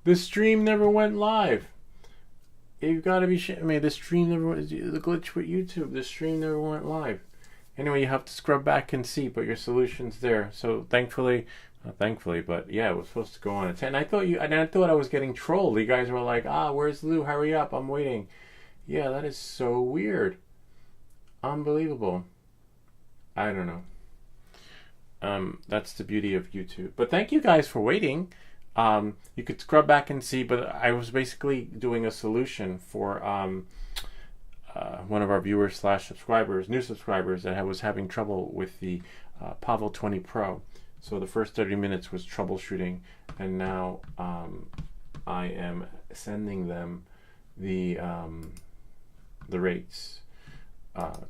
The stream never went live. You've got to be shitting me. The stream never went. The glitch with YouTube. The stream never went live. Anyway, you have to scrub back and see, but your solution's there. So thankfully, not thankfully, but yeah, it was supposed to go on at 10. I thought I was getting trolled. You guys were like, where's Lou? Hurry up, I'm waiting. Yeah, that is so weird. Unbelievable. I don't know. That's the beauty of YouTube. But thank you guys for waiting. You could scrub back and see, but I was basically doing a solution for one of our viewers / subscribers, new subscribers, that was having trouble with the Pavo 20 Pro. So the first 30 minutes was troubleshooting, and now I am sending them the rates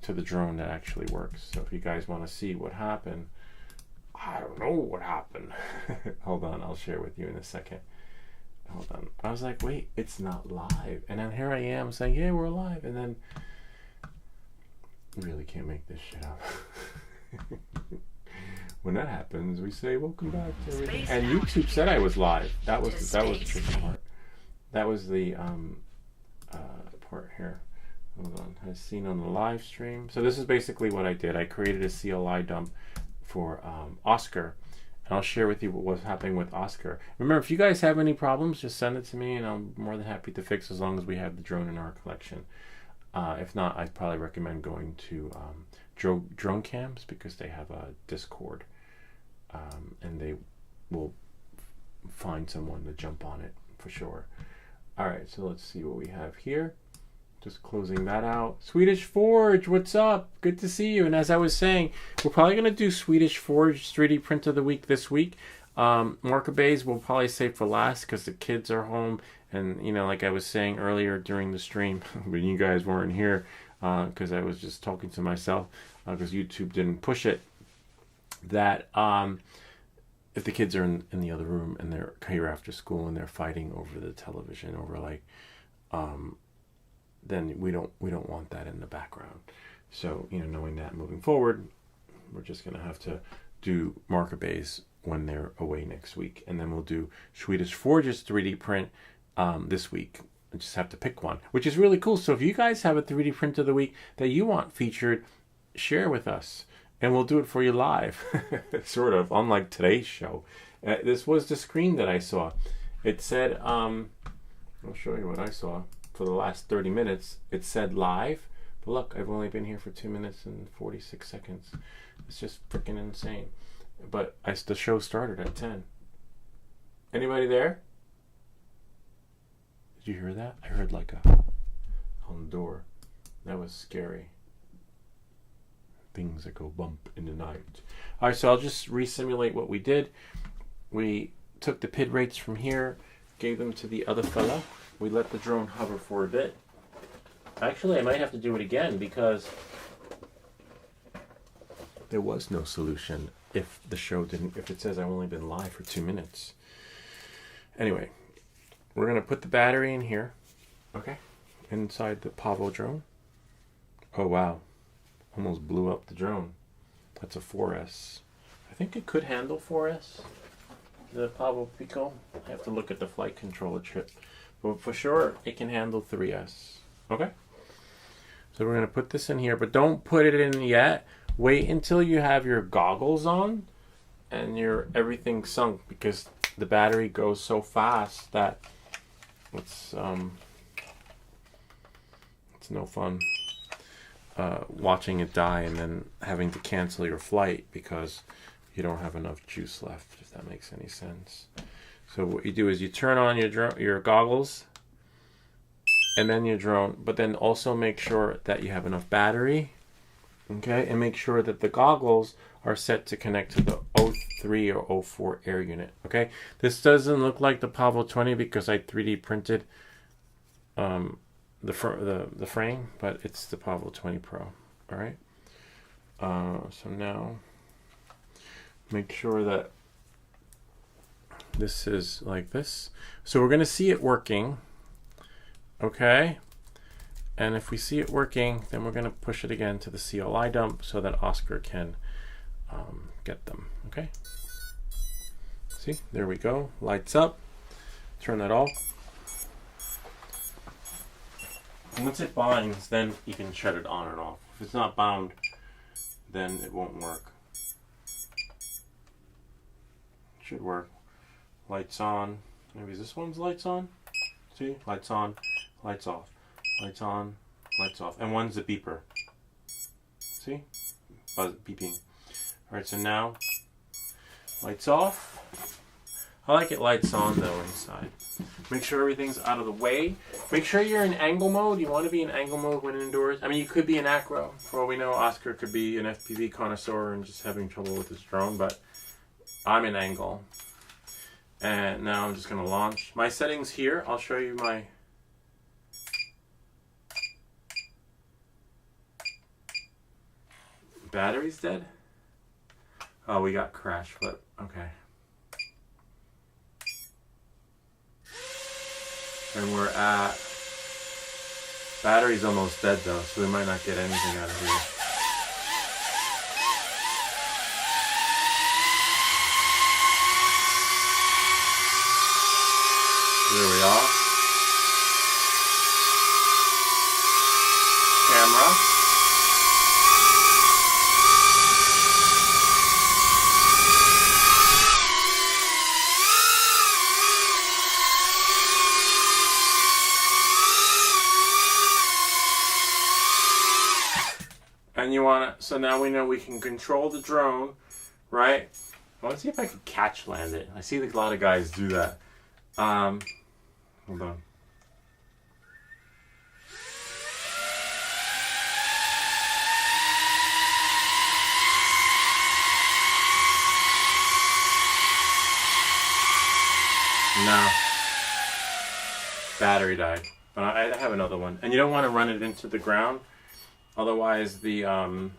to the drone that actually works. So if you guys want to see what happened, I don't know what happened. Hold on, I'll share with you in a second. Hold on. I was like, wait, it's not live. And then here I am saying, yeah, we're live. And then, really can't make this shit up. When that happens, we say, welcome back to everything. And YouTube said I was live. That was the tricky part. That was the part here. Hold on. As seen on the live stream. So this is basically what I did. I created a CLI dump for Oscar, and I'll share with you what was happening with Oscar. Remember, if you guys have any problems, just send it to me, and I'm more than happy to fix, as long as we have the drone in our collection. If not, I'd probably recommend going to Drone Cams, because they have a Discord, and they will find someone to jump on it for sure. All right, so let's see what we have here. Just closing that out. Swedish Forge, what's up? Good to see you. And as I was saying, we're probably going to do Swedish Forge 3D Print of the Week this week. Marker Bays we'll probably save for last, because the kids are home. And, you know, like I was saying earlier during the stream, when you guys weren't here, because I was just talking to myself, because YouTube didn't push it, that if the kids are in the other room and they're here after school and they're fighting over the television, over like... then we don't want that in the background. So, you know, knowing that moving forward, we're just going to have to do Marker Bays when they're away next week. And then we'll do Swedish Forge's 3D print this week. I just have to pick one, which is really cool. So if you guys have a 3D print of the week that you want featured, share with us, and we'll do it for you live. Sort of, unlike today's show. This was the screen that I saw. It said, I'll show you what I saw. For the last 30 minutes, it said live, but look, I've only been here for 2 minutes and 46 seconds. It's just freaking insane. But the show started at 10. Anybody there? Did you hear that? I heard like on the door. That was scary. Things that go bump in the night. All right, so I'll just re-simulate what we did. We took the PID rates from here, gave them to the other fella. We let the drone hover for a bit. Actually, I might have to do it again, because there was no solution if it says I've only been live for 2 minutes. Anyway, we're going to put the battery in here, okay, inside the Pavo drone. Oh, wow. Almost blew up the drone. That's a 4S. I think it could handle 4S, the Pavo Pico. I have to look at the flight controller chip. But for sure, it can handle 3S. Okay? So we're going to put this in here, but don't put it in yet. Wait until you have your goggles on and everything sunk, because the battery goes so fast that it's no fun watching it die and then having to cancel your flight because you don't have enough juice left, if that makes any sense. So what you do is you turn on your goggles and then your drone, but then also make sure that you have enough battery, okay? And make sure that the goggles are set to connect to the O3 or O4 air unit, okay? This doesn't look like the Pavo 20 because I 3D printed the frame, but it's the Pavo 20 Pro, all right? So now make sure that this is like this. So we're going to see it working, okay? And if we see it working, then we're going to push it again to the CLI dump so that Oscar can get them, okay? See, there we go. Lights up. turn that off. And once it binds, then you can shut it on and off. If it's not bound, then it won't work. Should work. Lights on. Maybe this one's lights on. See? Lights on, lights off. Lights on, lights off. And one's a beeper. See? Buzz, beeping. Alright, so now, lights off. I like it lights on though inside. Make sure everything's out of the way. Make sure you're in angle mode. You want to be in angle mode when indoors. I mean, you could be in acro. For all we know, Oscar could be an FPV connoisseur and just having trouble with his drone, but I'm in angle. And now I'm just going to launch. My settings here, I'll show you my... Battery's dead? Oh, we got crash flip. Okay. And we're at... Battery's almost dead though, so we might not get anything out of here. There we are. Camera. And you want to, so now we know we can control the drone, right? I want to see if I can catch land it. I see a lot of guys do that. Hold on. No. Battery died. But I have another one. And you don't want to run it into the ground. Otherwise, these are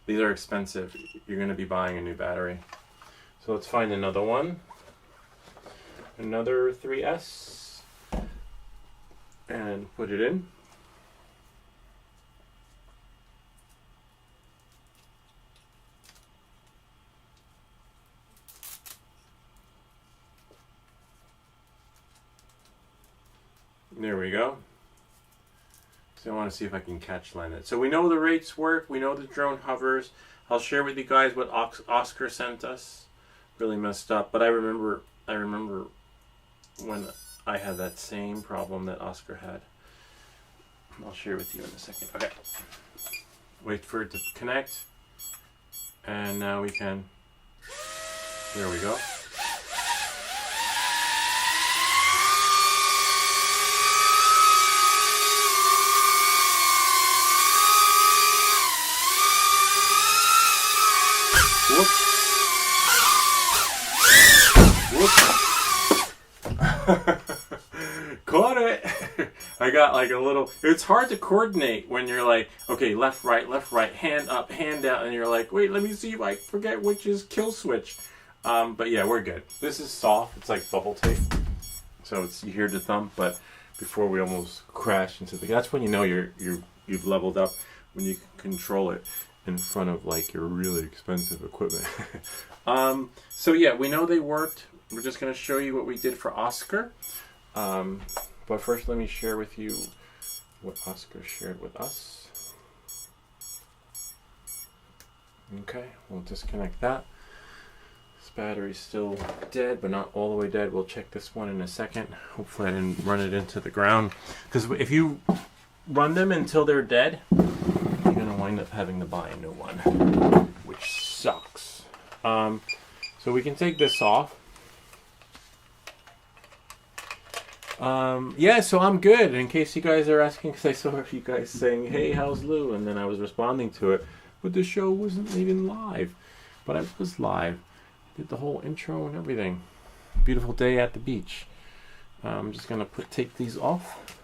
expensive. You're going to be buying a new battery. So let's find another one. Another 3S. And put it in. There we go. So I want to see if I can catch land it. So we know the rates work. We know the drone hovers. I'll share with you guys what Oscar sent us. Really messed up, but I remember when I had that same problem that Oscar had. I'll share with you in a second. Okay. Wait for it to connect. And now we can. There we go. Whoops. Caught it. I got like a little, it's hard to coordinate when you're like, okay, left, right, hand up, hand down, and you're like, wait, let me see if I forget which is kill switch. But yeah, we're good. This is soft. It's like bubble tape. So it's, you hear the thump, but before we almost crash into the, that's when you know you've leveled up, when you can control it in front of like your really expensive equipment. So yeah, we know they worked. We're just going to show you what we did for Oscar. But first let me share with you what Oscar shared with us. Okay, we'll disconnect that. This battery's still dead, but not all the way dead. We'll check this one in a second. Hopefully I didn't run it into the ground. Because if you run them until they're dead, you're going to wind up having to buy a new one, which sucks. So we can take this off. Yeah, so I'm good. In case you guys are asking, because I saw you guys saying, hey, how's Lou? And then I was responding to it. But the show wasn't even live. But I was live. Did the whole intro and everything. Beautiful day at the beach. I'm just going to take these off.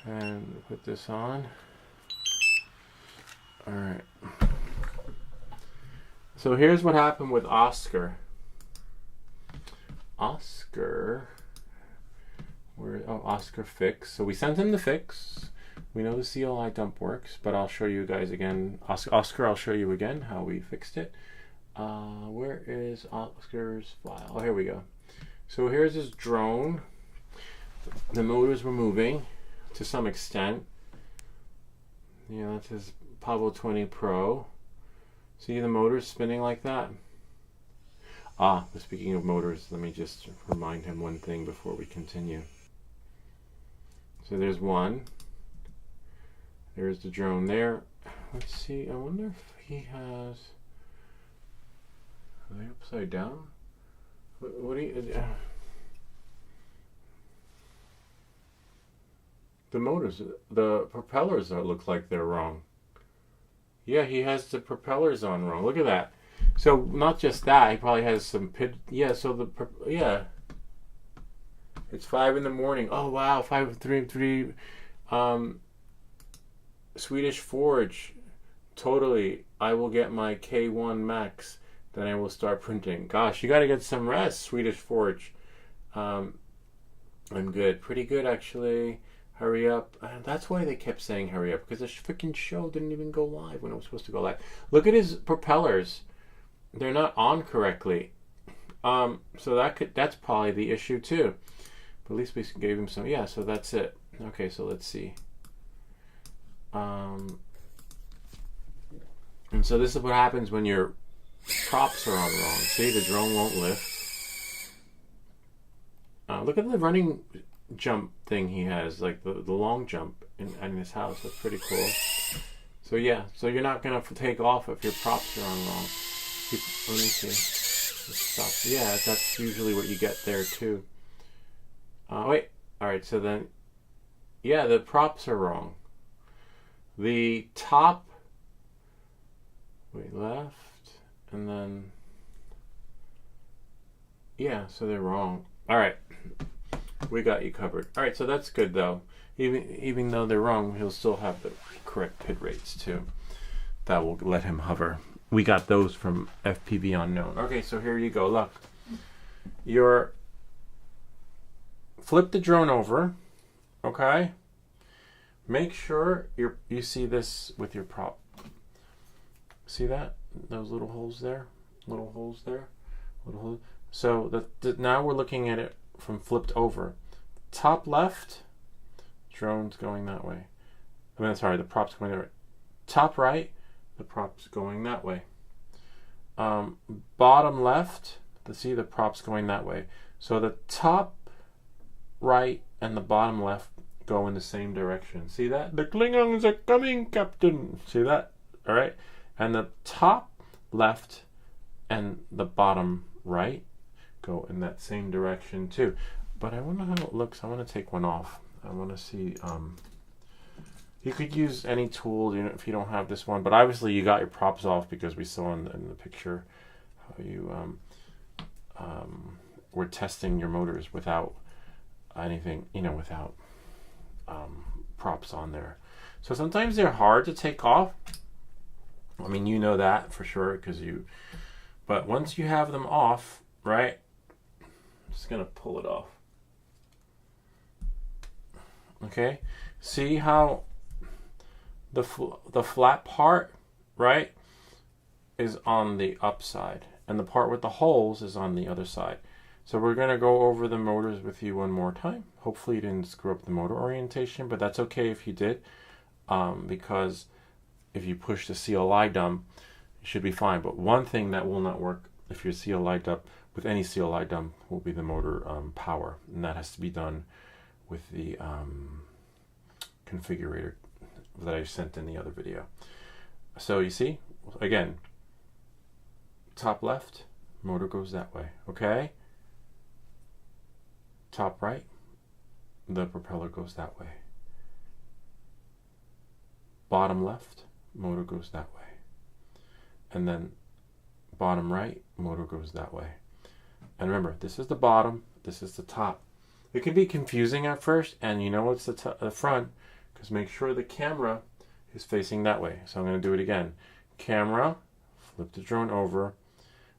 And put this on. Alright. So here's what happened with Oscar. Oscar fix. So we sent him the fix. We know the CLI dump works, but I'll show you guys again. Oscar, I'll show you again how we fixed it. Where is Oscar's file? Oh, here we go. So here's his drone. The motors were moving to some extent. Yeah, that's his Pablo 20 Pro. See the motors spinning like that? Ah, but speaking of motors, let me just remind him one thing before we continue. So there's one. There's the drone there. Let's see, I wonder if he has... Are they upside down? What do you... The motors, the propellers look like they're wrong. Yeah, he has the propellers on wrong. Look at that. So not just that, he probably has some pit. Yeah, so yeah. It's 5 in the morning. Oh wow, 5:33. Swedish Forge. Totally. I will get my K1 Max. Then I will start printing. Gosh, you got to get some rest, Swedish Forge. I'm good. Pretty good actually. Hurry up. That's why they kept saying hurry up, because the freaking show didn't even go live when it was supposed to go live. Look at his propellers. They're not on correctly. So that's probably the issue too. But at least we gave him some. Yeah, so that's it. Okay, so let's see. And so this is what happens when your props are on wrong. See, the drone won't lift. Look at the running jump thing he has, like the long jump in his house. That's pretty cool. So yeah, so you're not gonna take off if your props are on wrong. Let me see. Stop. Yeah, that's usually what you get there too. Wait. All right. So then, yeah, the props are wrong. The top. Wait, left, and then. Yeah, so they're wrong. All right. We got you covered. All right, so that's good though. Even though they're wrong, he'll still have the correct pit rates too. That will let him hover. We got those from FPV Unknown. Okay, so here you go. Look, flip the drone over. Okay. Make sure you see this with your prop. See that? Those little holes there. Little holes there. Little holes. So now we're looking at it from flipped over. Top left, drone's going that way. I mean, sorry, the prop's going that way. Top right, the prop's going that way. Bottom left, see the prop's going that way. So the top right and the bottom left go in the same direction. See that? The Klingons are coming, Captain. See that? All right. And the top left and the bottom right go in that same direction too. But I wonder how it looks. I want to take one off. I want to see. You could use any tool, if you don't have this one. But obviously you got your props off because we saw in the picture how you were testing your motors without anything, without props on there. So sometimes they're hard to take off. I mean, you know that for sure but once you have them off, right? I'm just gonna pull it off. Okay, see how the flat part, right, is on the upside, and the part with the holes is on the other side. So we're gonna go over the motors with you one more time. Hopefully you didn't screw up the motor orientation, but that's okay if you did, because if you push the CLI dump, you should be fine. But one thing that will not work if you're CLI dump with any CLI dump will be the motor power, and that has to be done with the configurator that I sent in the other video. So you see, again, top left, motor goes that way, okay? Top right, the propeller goes that way. Bottom left, motor goes that way. And then bottom right, motor goes that way. And remember, this is the bottom, this is the top. It can be confusing at first, and you know it's the front, because make sure the camera is facing that way. So I'm going to do it again. Camera, flip the drone over,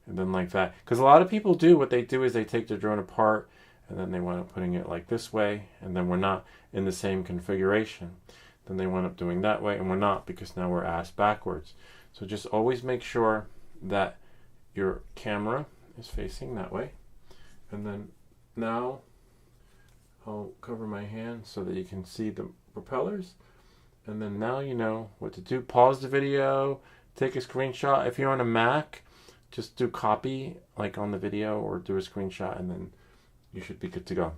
and then like that. Because a lot of people what they do is they take the drone apart, and then they wind up putting it like this way, and then we're not in the same configuration. Then they wind up doing that way, and we're not, because now we're ass backwards. So just always make sure that your camera is facing that way, and then now I'll cover my hand so that you can see the propellers. And then now you know what to do. Pause the video, take a screenshot. If you're on a Mac, just do copy like on the video or do a screenshot, and then you should be good to go.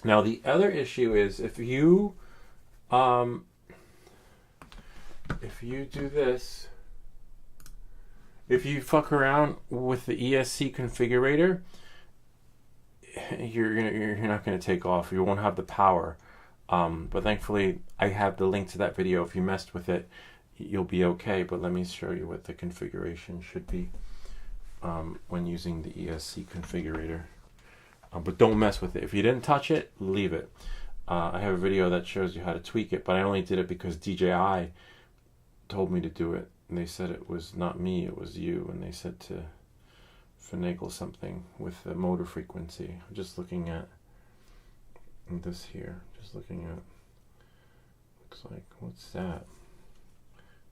Now the other issue is if you do this, if you fuck around with the ESC configurator, you're not going to take off. You won't have the power. But thankfully, I have the link to that video. If you messed with it, you'll be okay. But let me show you what the configuration should be when using the ESC configurator. But don't mess with it. If you didn't touch it, leave it. I have a video that shows you how to tweak it, but I only did it because DJI told me to do it. And they said it was not me, it was you. And they said to finagle something with the motor frequency. I'm just looking at this here. Just looking at, looks like, what's that?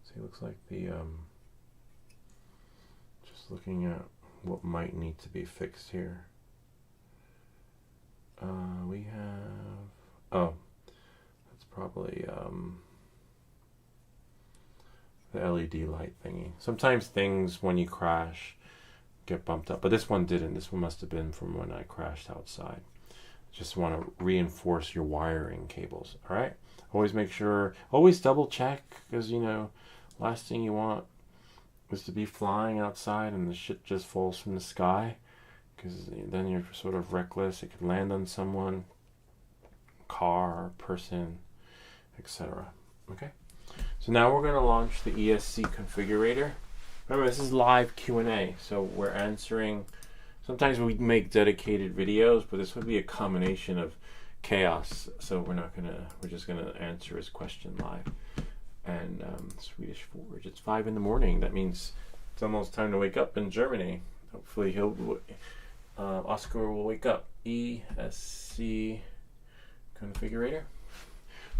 See, it looks like the, just looking at what might need to be fixed here. We have, oh, that's probably the LED light thingy. Sometimes things, when you crash, get bumped up, but this one didn't. This one must have been from when I crashed outside. Just want to reinforce your wiring cables. All right, always make sure, always double check, because you know, last thing you want is to be flying outside and the shit just falls from the sky, because then you're sort of reckless. It could land on someone, car, person, etc. Okay, so now we're going to launch the ESC configurator. Remember, this is live Q&A, so we're answering. Sometimes we make dedicated videos, but this would be a combination of chaos. So we're just gonna answer his question live. And Swedish Forge, it's 5 in the morning. That means it's almost time to wake up in Germany. Hopefully Oscar will wake up. ESC configurator.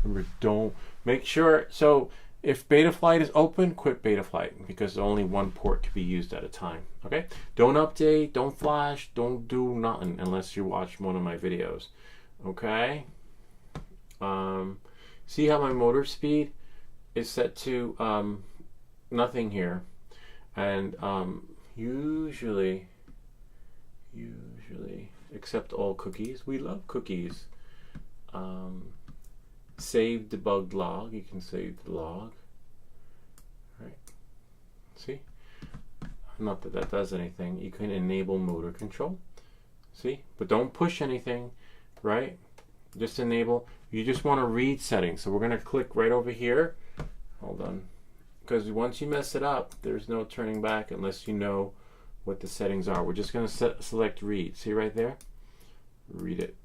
Remember, don't, make sure, so if Betaflight is open, quit Betaflight, because only one port can be used at a time. Okay? Don't update, don't flash, don't do nothing unless you watch one of my videos. Okay? See how my motor speed is set to nothing here. And usually, except all cookies. We love cookies. Save debugged log. You can save the log. Right. See? Not that that does anything. You can enable motor control. See? But don't push anything, right? Just enable. You just want to read settings. So we're going to click right over here. Hold on. Because once you mess it up, there's no turning back unless you know what the settings are. We're just going to select read. See right there? Read it.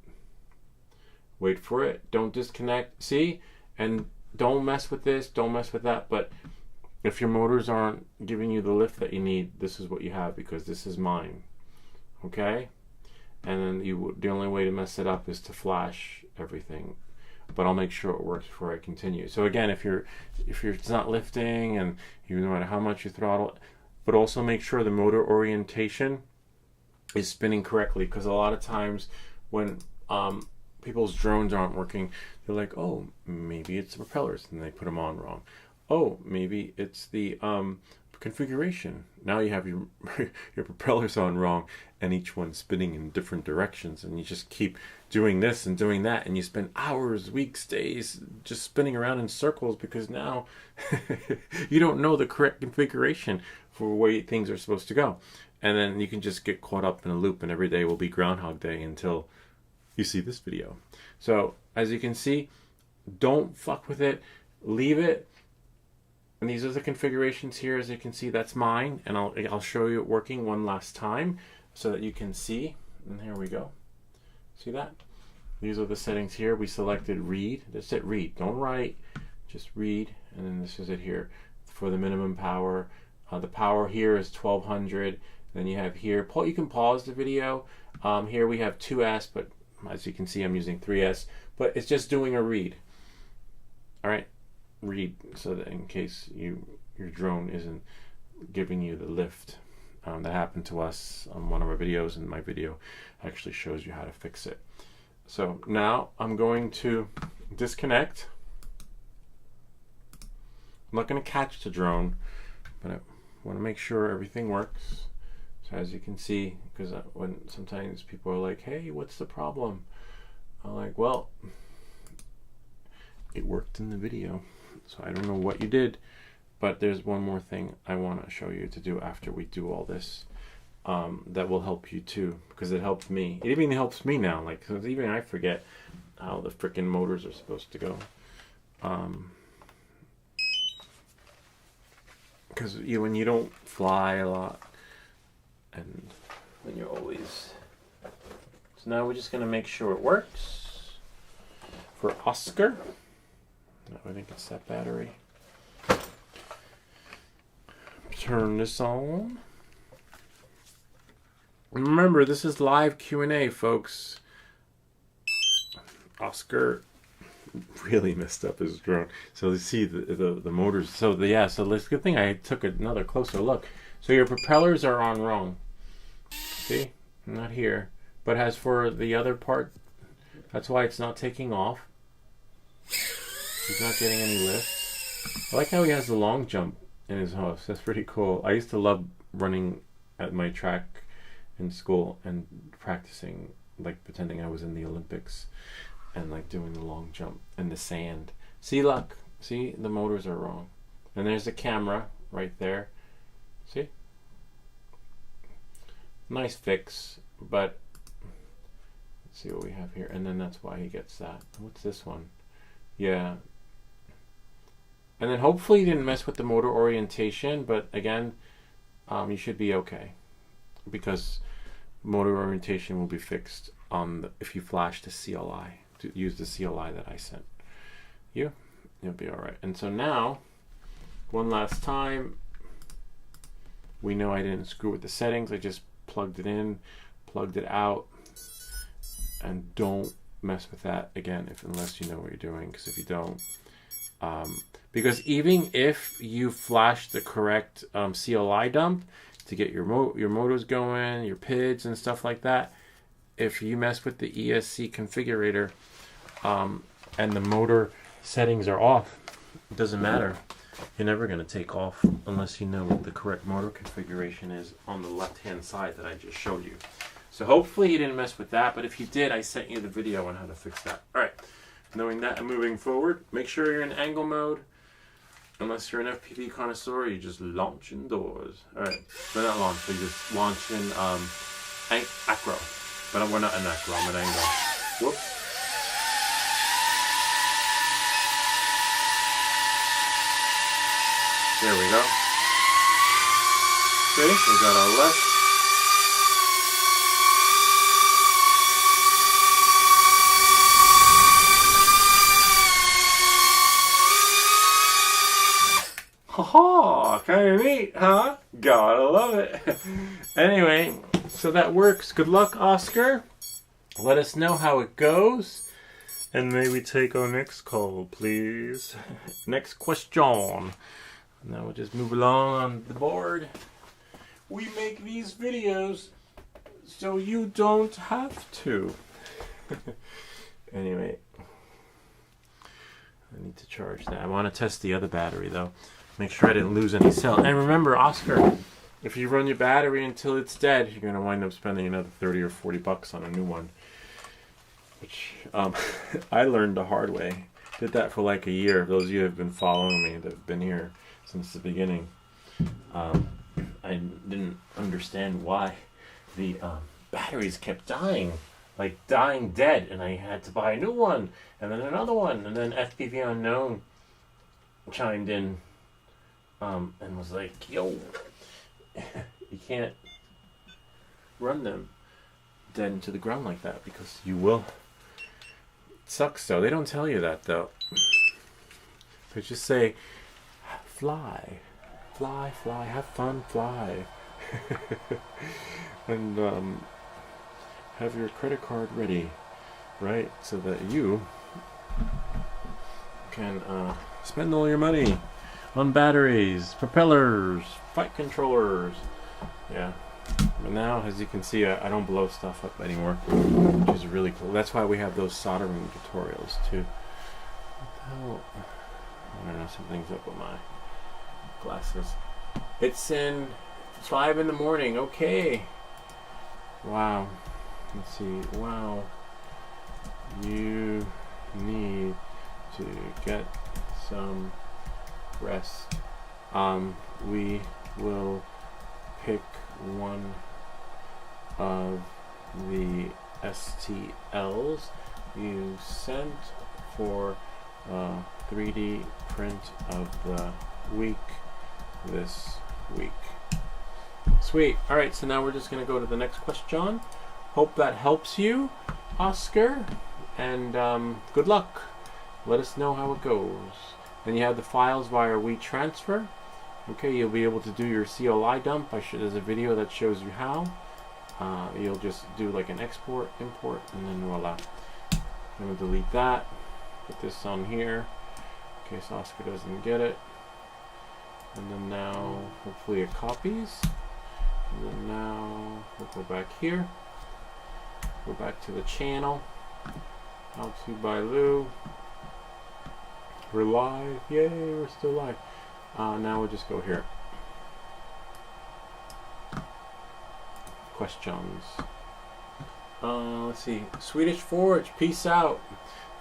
Wait for it. Don't disconnect. See? And don't mess with this. Don't mess with that. But if your motors aren't giving you the lift that you need, this is what you have, because this is mine. Okay? And then the only way to mess it up is to flash everything. But I'll make sure it works before I continue. So again, if it's not lifting, and no matter how much you throttle, but also make sure the motor orientation is spinning correctly, because a lot of times when people's drones aren't working, they're like, oh, maybe it's the propellers, and they put them on wrong. Oh, maybe it's the configuration. Now you have your propellers on wrong, and each one's spinning in different directions, and you just keep doing this and doing that, and you spend hours, weeks, days just spinning around in circles, because now you don't know the correct configuration for where things are supposed to go. And then you can just get caught up in a loop, and every day will be Groundhog Day until you see this video. So as you can see, don't fuck with it, leave it. And these are the configurations here. As you can see, that's mine, and I'll show you it working one last time so that you can see. And here we go. See that? These are the settings here. We selected read. That's it, read. Don't write, just read. And then this is it here for the minimum power. The power here is 1200. Then you have here, you can pause the video. Here we have 2S, but as you can see, I'm using 3S. But it's just doing a read. All right, read, so that in case your drone isn't giving you the lift that happened to us on one of our videos, and my video actually shows you how to fix it. So now I'm going to disconnect. I'm not going to catch the drone, but I want to make sure everything works. So as you can see, because when sometimes people are like, hey, what's the problem? I'm like, well, it worked in the video. So I don't know what you did, but there's one more thing I want to show you to do after we do all this. That will help you too, because it helped me. It even helps me now. Like, cause even I forget how the freaking motors are supposed to go. Because when you don't fly a lot, and when you're always. So now we're just gonna make sure it works for Oscar. Now I think it's that battery. Turn this on. Remember, this is live Q&A, folks. Oscar really messed up his drone. So you see the motors. So it's a good thing I took another closer look. So your propellers are on wrong. See? Not here. But as for the other part, that's why it's not taking off. He's not getting any lift. I like how he has the long jump in his house. That's pretty cool. I used to love running at my track in school and practicing, like pretending I was in the Olympics and like doing the long jump in the sand. See, look, see, the motors are wrong. And there's the camera right there. See? Nice fix, but let's see what we have here. And then that's why he gets that. What's this one? Yeah. And then hopefully you didn't mess with the motor orientation, but again, you should be okay, because motor orientation will be fixed on if you flash the CLI, to use the CLI that I sent you, you'll be all right. And so now, one last time, we know I didn't screw with the settings. I just plugged it in, plugged it out, and don't mess with that again unless you know what you're doing, because if you don't, because even if you flash the correct CLI dump to get your motors going, your PIDs and stuff like that, if you mess with the ESC configurator and the motor settings are off, it doesn't matter. You're never going to take off unless you know what the correct motor configuration is on the left-hand side that I just showed you. So hopefully you didn't mess with that, but if you did, I sent you the video on how to fix that. All right, knowing that and moving forward, make sure you're in angle mode. Unless you're an FPV connoisseur, you just launch indoors. All right, so not launch, so you just launch in acro. But we're not in acro, I'm at angle. Whoops. There we go. See, we got our left. Haha, kind of neat, huh? Gotta love it. Anyway, so that works. Good luck, Oscar. Let us know how it goes. And may we take our next call, please. Next question. Now we'll just move along on the board. We make these videos so you don't have to. Anyway, I need to charge that. I want to test the other battery though. Make sure I didn't lose any cell. And remember, Oscar, if you run your battery until it's dead, you're going to wind up spending another 30 or 40 bucks on a new one. Which I learned the hard way. Did that for like a year. Those of you who have been following me that have been here since the beginning, I didn't understand why the batteries kept dying. Like dying dead. And I had to buy a new one. And then another one. And then FPV Unknown chimed in. And was like, yo, you can't run them dead into the ground like that because you will. It sucks though. They don't tell you that though. They just say, fly, fly, fly, have fun, fly. And have your credit card ready, right? So that you can spend all your money on batteries, propellers, flight controllers, Yeah. But now, as you can see, I don't blow stuff up anymore, which is really cool. That's why we have those soldering tutorials too. What the hell? I don't know, something's up with my glasses. It's in 5 in the morning. Okay. Wow. Let's see. Wow. You need to get some rest. We will pick one of the STLs you sent for 3D print of the week this week. Sweet. Alright, so now we're just going to go to the next question. Hope that helps you, Oscar, and good luck. Let us know how it goes. Then you have the files via WeTransfer. Okay, you'll be able to do your CLI dump. There's a video that shows you how. You'll just do like an export, import, and then voila. I'm going to delete that. Put this on here in case Oscar doesn't get it. And then now, hopefully it copies. And then now, we'll go back here. Go back to the channel. How to by Lou. We're live. Yay, we're still live. Now we'll just go here. Questions. Let's see. Swedish Forge, peace out.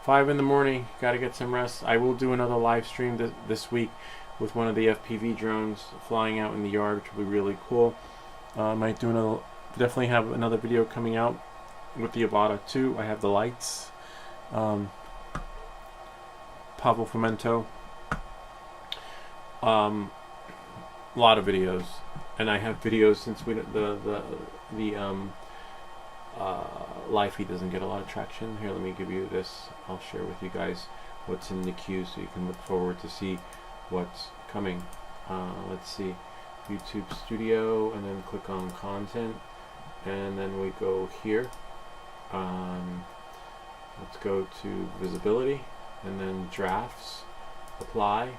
5 in the morning, gotta get some rest. I will do another live stream this week with one of the FPV drones flying out in the yard, which will be really cool. I might do another, definitely have another video coming out with the Avata 2. I have the lights. Pavel Fomento. A lot of videos, and I have videos since the live feed doesn't get a lot of traction. Here, let me give you this. I'll share with you guys what's in the queue so you can look forward to see what's coming. Let's see, YouTube Studio, and then click on content, and then we go here. Let's go to visibility, and then drafts, apply.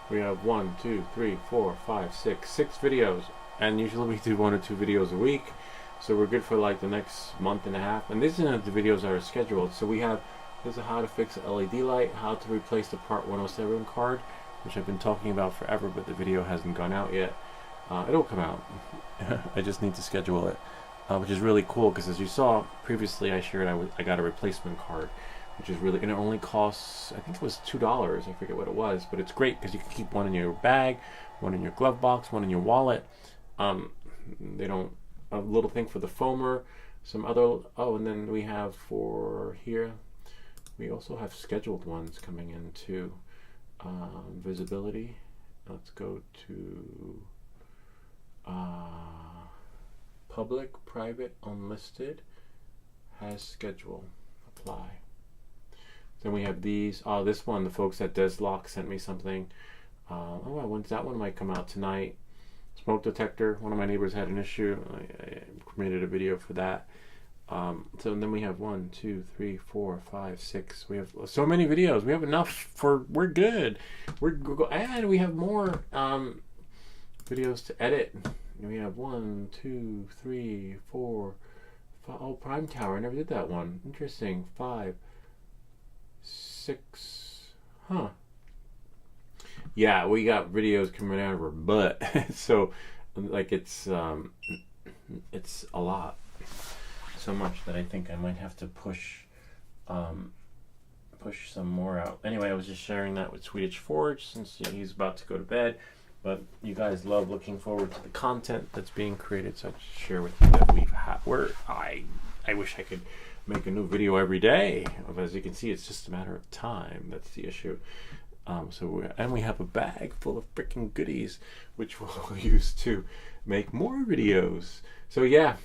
We have 1, 2, 3, 4, 5, 6 videos, and usually we do 1 or 2 videos a week, so we're good for like the next month and a half. And these are the videos that are scheduled. So we have, this is how to fix an LED light, how to replace the Part 107 card, which I've been talking about forever, but the video hasn't gone out yet. It'll come out. I just need to schedule it, which is really cool because, as you saw previously, I shared I got a replacement card, which is really, and it only costs, I think it was $2. I forget what it was, but it's great because you can keep one in your bag, one in your glove box, one in your wallet. They don't, a little thing for the foamer, some other, oh, and then we have for here, we also have scheduled ones coming in too. Visibility, let's go to public, private, unlisted, has schedule, apply. Then we have these. Oh, this one, the folks at Deslock sent me something. Oh, that one might come out tonight. Smoke detector. One of my neighbors had an issue. I created a video for that. So then we have 1, 2, 3, 4, 5, 6. We have so many videos. We have enough for. We're good. And we have more videos to edit. We have 1, 2, 3, 4, 5. Oh, Prime Tower. I never did that one. Interesting. 5, 6. Huh. Yeah, we got videos coming out of our butt. So, like, it's a lot. So much that I think I might have to push some more out. Anyway, I was just sharing that with Swedish Forge since he's about to go to bed. But you guys love looking forward to the content that's being created, so I just share with you that we've had. I wish I could make a new video every day. As you can see, it's just a matter of time. That's the issue. And we have a bag full of freaking goodies, which we'll use to make more videos. So yeah,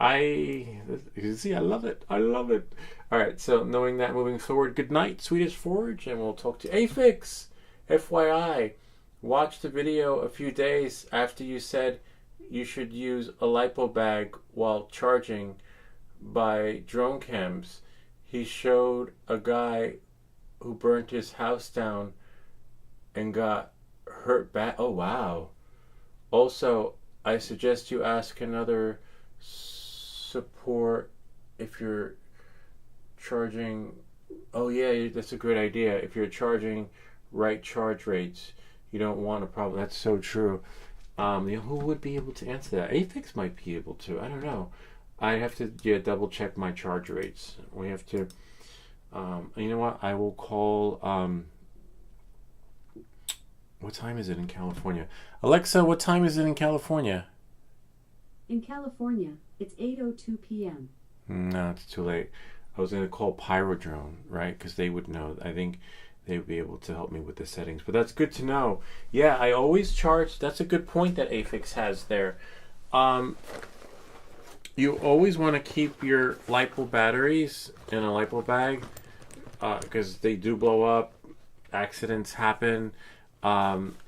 you can see, I love it. I love it. All right, so knowing that, moving forward, good night, Swedish Forge, and we'll talk to Afix. FYI, watch the video a few days after you said you should use a lipo bag while charging by Drone Cams. He showed a guy who burnt his house down and got hurt bad. Oh wow. Also, I suggest you ask another support if you're charging. Oh yeah, that's a great idea. If you're charging right charge rates, you don't want a problem. That's so true. Who would be able to answer that? Afix might be able to. I don't know. I have to double check my charge rates. We have to. You know what? I will call. What time is it in California? Alexa, what time is it in California? In California, it's 8:02 p.m. No, it's too late. I was going to call Pyrodrone, right? Because they would know. I think they would be able to help me with the settings. But that's good to know. Yeah, I always charge. That's a good point that Afix has there. You always want to keep your LiPo batteries in a LiPo bag because they do blow up. Accidents happen.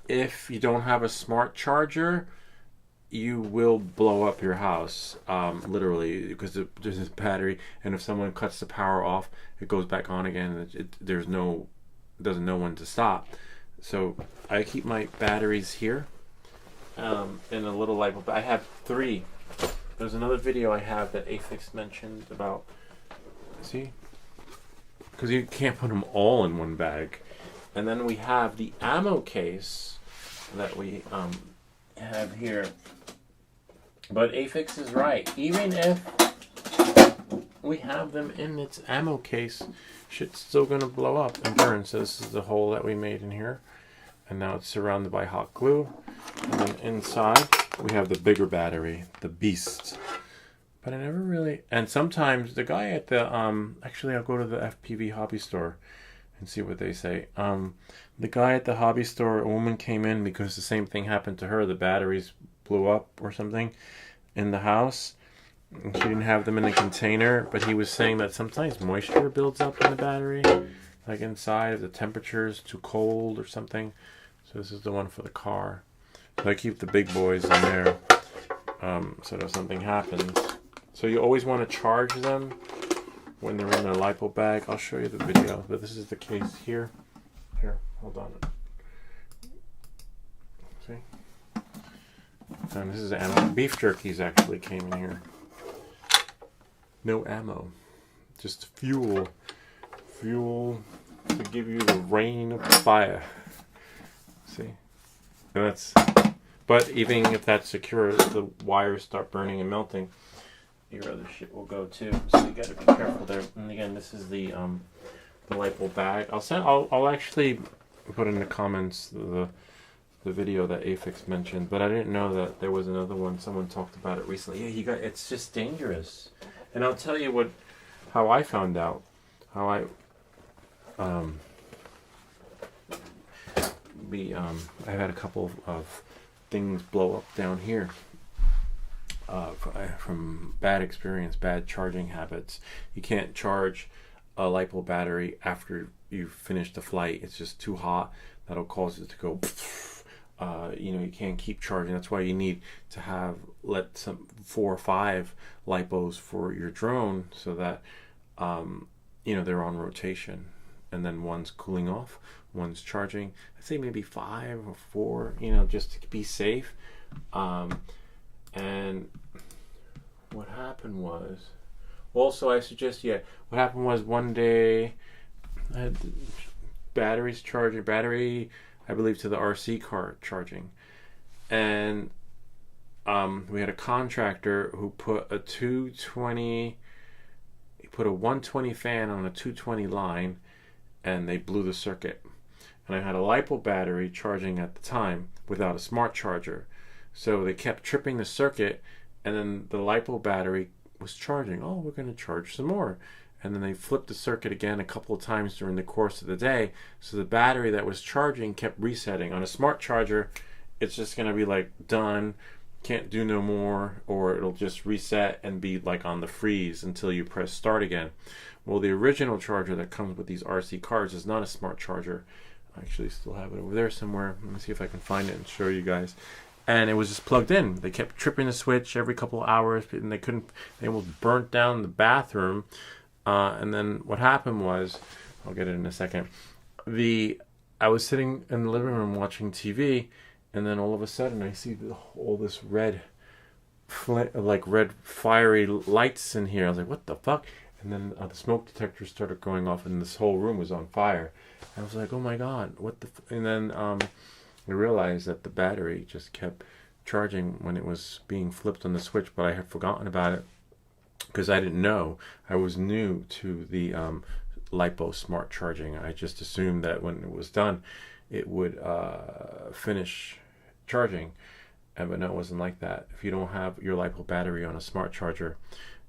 If you don't have a smart charger, you will blow up your house, literally, because there's this battery, and if someone cuts the power off, it goes back on again. It doesn't know when to stop. So I keep my batteries here in a little LiPo. I have 3. There's another video I have that Afix mentioned about. See, because you can't put them all in one bag. And then we have the ammo case that we have here. But Afix is right. Even if we have them in its ammo case, shit's still going to blow up and burn. So this is the hole that we made in here. And now it's surrounded by hot glue. And then inside, we have the bigger battery, the Beast. But I never really... And sometimes the guy at the... actually, I'll go to the FPV hobby store and see what they say. The guy at the hobby store, a woman came in because the same thing happened to her. The batteries blew up or something in the house. And she didn't have them in a container, but he was saying that sometimes moisture builds up in the battery, like inside if the temperature is too cold or something. So this is the one for the car. So I keep the big boys in there so that if something happens. So you always want to charge them when they're in a LiPo bag. I'll show you the video, but this is the case here. Here, hold on. See? And this is ammo. Beef jerkies actually came in here. No ammo. Just fuel. Fuel to give you the rain of fire. See? And that's... But even if that's secure, the wires start burning and melting, your other shit will go too. So you got to be careful there. And again, this is the LiPo bag. I'll actually put in the comments the video that Afix mentioned, but I didn't know that there was another one. Someone talked about it recently. Yeah, it's just dangerous. And I'll tell you how I found out. How I had a couple of things blow up down here from bad experience, bad charging habits. You can't charge a LiPo battery after you finish the flight. It's just too hot. That'll cause it to go. You can't keep charging. That's why you need to let some 4 or 5 LiPos for your drone so that they're on rotation, and then one's cooling off, one's charging. I'd say maybe 5 or 4, just to be safe. And what happened was, also I suggest, what happened was one day I had batteries charging, I believe to the RC car charging, and we had a contractor who put a 220, he put a 120 fan on a 220 line, and they blew the circuit. And I had a LiPo battery charging at the time without a smart charger, so they kept tripping the circuit, and then the LiPo battery was charging. Oh, we're going to charge some more. And then they flipped the circuit again a couple of times during the course of the day. So the battery that was charging kept resetting. On a smart charger, it's just going to be like done, can't do no more, or it'll just reset and be like on the freeze until you press start again. Well, the original charger that comes with these RC cars is not a smart charger. I actually still have it over there somewhere. Let me see if I can find it and show you guys. And it was just plugged in. They kept tripping the switch every couple of hours, and they almost burnt down the bathroom. And then what happened was, I'll get it in a second. I was sitting in the living room watching TV, and then all of a sudden I see all this red like red fiery lights in here. I was like, what the fuck? And then the smoke detector started going off, and this whole room was on fire. I was like, oh my god, what the? And then I realized that the battery just kept charging when it was being flipped on the switch, but I had forgotten about it because I didn't know. I was new to the LiPo smart charging. I just assumed that when it was done, it would finish charging. But no, it wasn't like that. If you don't have your LiPo battery on a smart charger,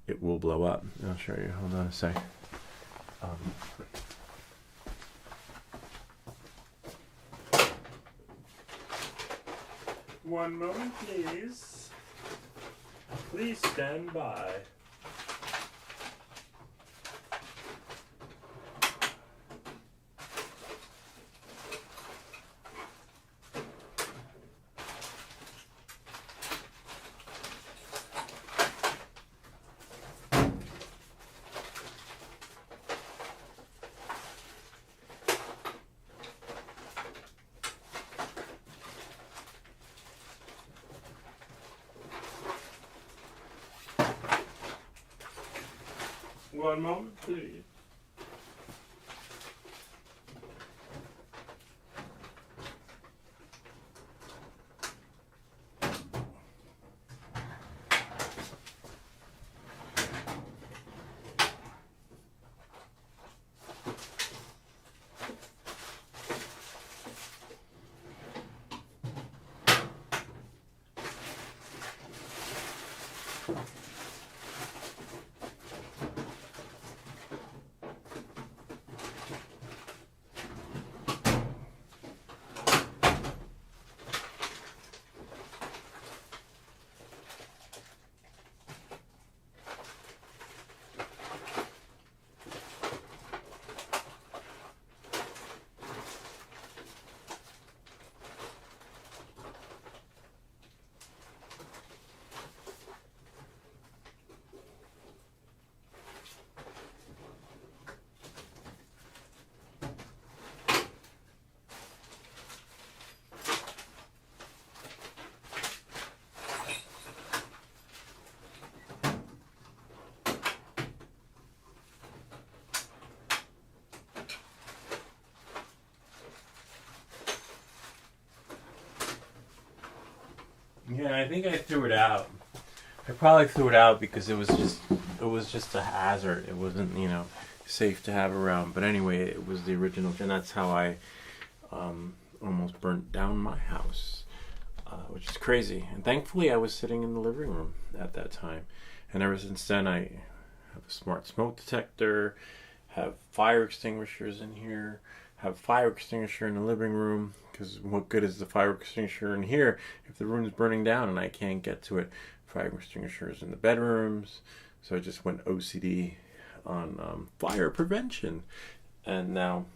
it will blow up. I'll show you. Hold on a sec. One moment, please. Please stand by. One moment, please. Yeah, I think I threw it out. I probably threw it out because it was just a hazard. It wasn't, safe to have around. But anyway, it was the original, and that's how I almost burnt down my house, which is crazy. And thankfully, I was sitting in the living room at that time, and ever since then, I have a smart smoke detector, have fire extinguishers in here, have fire extinguisher in the living room. Because what good is the fire extinguisher in here if the room's burning down and I can't get to it? Fire extinguishers in the bedrooms. So I just went OCD on fire prevention. And now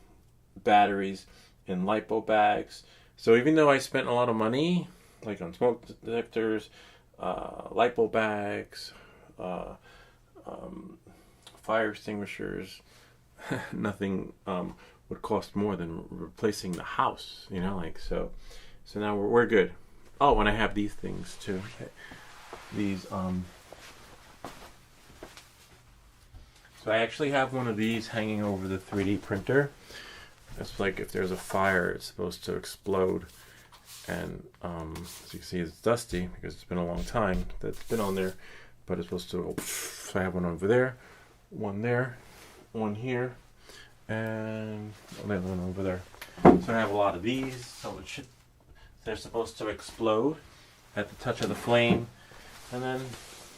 batteries in LiPo bags. So even though I spent a lot of money, like on smoke detectors, LiPo bags, fire extinguishers, nothing would cost more than replacing the house, so now we're good. Oh, and I have these things too. These so I actually have one of these hanging over the 3D printer. It's like if there's a fire, it's supposed to explode. And as you can see, it's dusty because it's been a long time that's been on there, but it's supposed to. So I have one over there, one here, and another one over there. So I have a lot of these. So they're supposed to explode at the touch of the flame. And then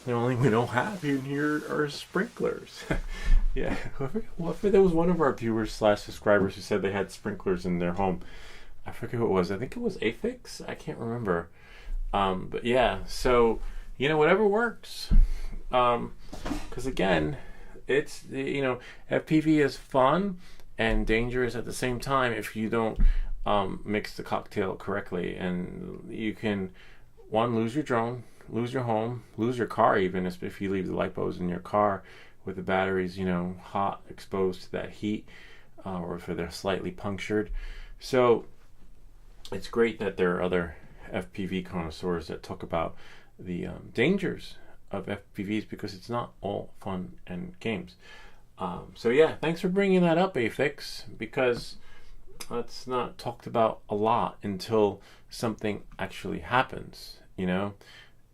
the only thing we don't have in here are sprinklers. Yeah, there was one of our viewers / subscribers who said they had sprinklers in their home. I forget who it was. I think it was Afix. I can't remember. But yeah, so whatever works. Because again, it's FPV is fun and dangerous at the same time if you don't mix the cocktail correctly, and you can lose your drone, lose your home, lose your car, even if you leave the LiPos in your car with the batteries hot, exposed to that heat, or if they're slightly punctured. So it's great that there are other FPV connoisseurs that talk about dangers of FPVs, because it's not all fun and games. So yeah, thanks for bringing that up, Afix, because that's not talked about a lot until something actually happens. You know,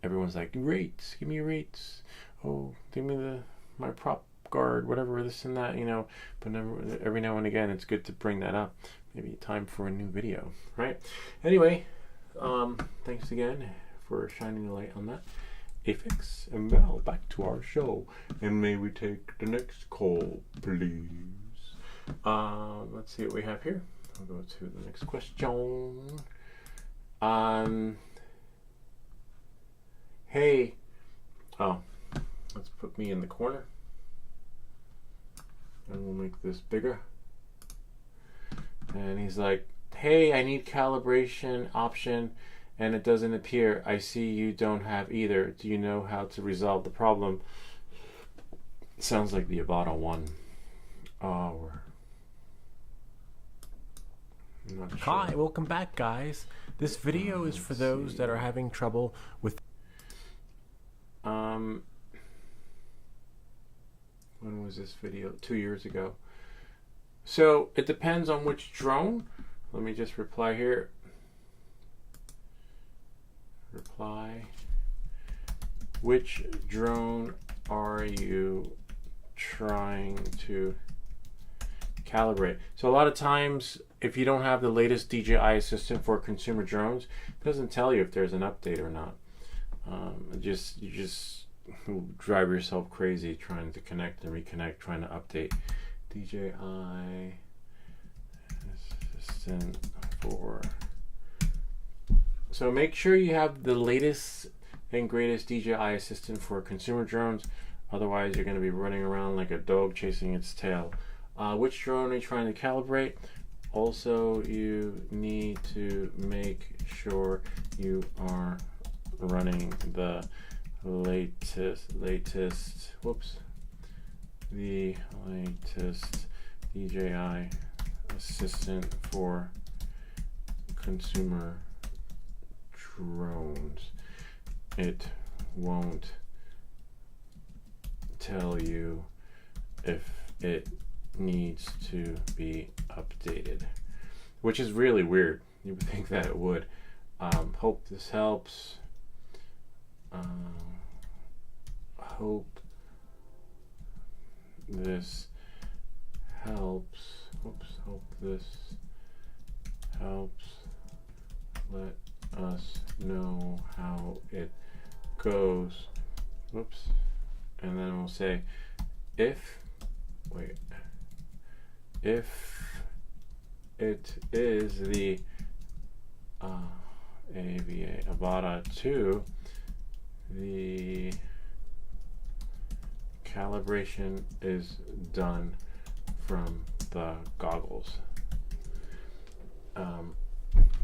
everyone's like, rates, give me rates. Oh, give me my prop guard, whatever, this and that. You know, but every now and again, it's good to bring that up. Maybe time for a new video, right? Anyway, thanks again for shining a light on that, Afix. And well, back to our show, and may we take the next call, please. Let's see what we have here. I'll go to the next question. Hey, let's put me in the corner, and we'll make this bigger. And he's like, hey, I need calibration option and it doesn't appear. I see you don't have either. Do you know how to resolve the problem? Sounds like the Avata one. Oh, I'm not sure. Hi, welcome back, guys. This video is for those that are having trouble with... When was this video? 2 years ago. So it depends on which drone. Let me just reply here. Reply. Which drone are you trying to calibrate? So a lot of times, if you don't have the latest DJI Assistant for consumer drones, it doesn't tell you if there's an update or not. You just drive yourself crazy trying to connect and reconnect, trying to update. DJI Assistant for... So make sure you have the latest and greatest DJI Assistant for consumer drones. Otherwise, you're going to be running around like a dog chasing its tail. Which drone are you trying to calibrate? Also, you need to make sure you are running the latest DJI Assistant for consumer drones. It won't tell you if it needs to be updated, which is really weird. You would think that it would. Hope this helps. Hope this helps. Hope this helps. Let us know how it goes. Whoops. And then we'll say if it is the Avata 2, the calibration is done from the goggles.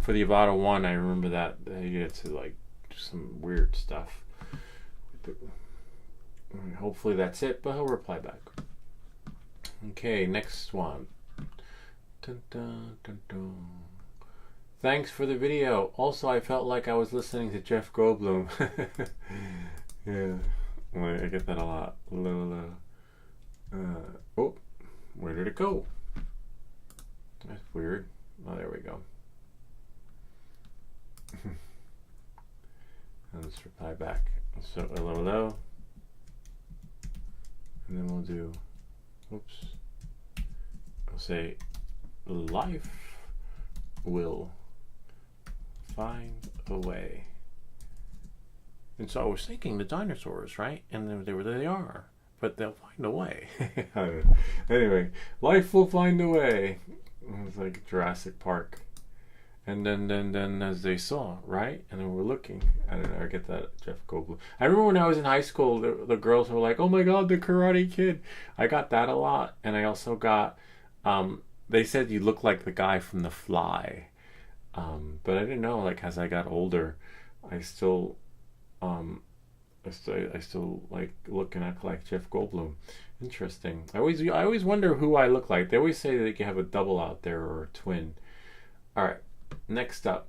For the Avata 1, I remember that you had to like do some weird stuff. Hopefully that's it, but he'll reply back. Okay, next one. Dun, dun, dun, dun. Thanks for the video. Also, I felt like I was listening to Jeff Goldblum. Yeah, well, I get that a lot. Oh, where did it go? That's weird. Oh, there we go. Let's reply back. So, hello. And then we'll do, whoops. I'll say, life will find a way. And so I was thinking the dinosaurs, right? And then they are, but they'll find a way. Anyway, life will find a way. It's like Jurassic Park. And then as they saw, right? And then we're looking. I don't know, I get that, Jeff Goldblum. I remember when I was in high school, the girls were like, oh my God, the Karate Kid. I got that a lot. And I also got, they said you look like the guy from The Fly. But I didn't know, like, as I got older, I still like look and act like Jeff Goldblum. Interesting. I always wonder who I look like. They always say that you have a double out there or a twin. All right. Next up,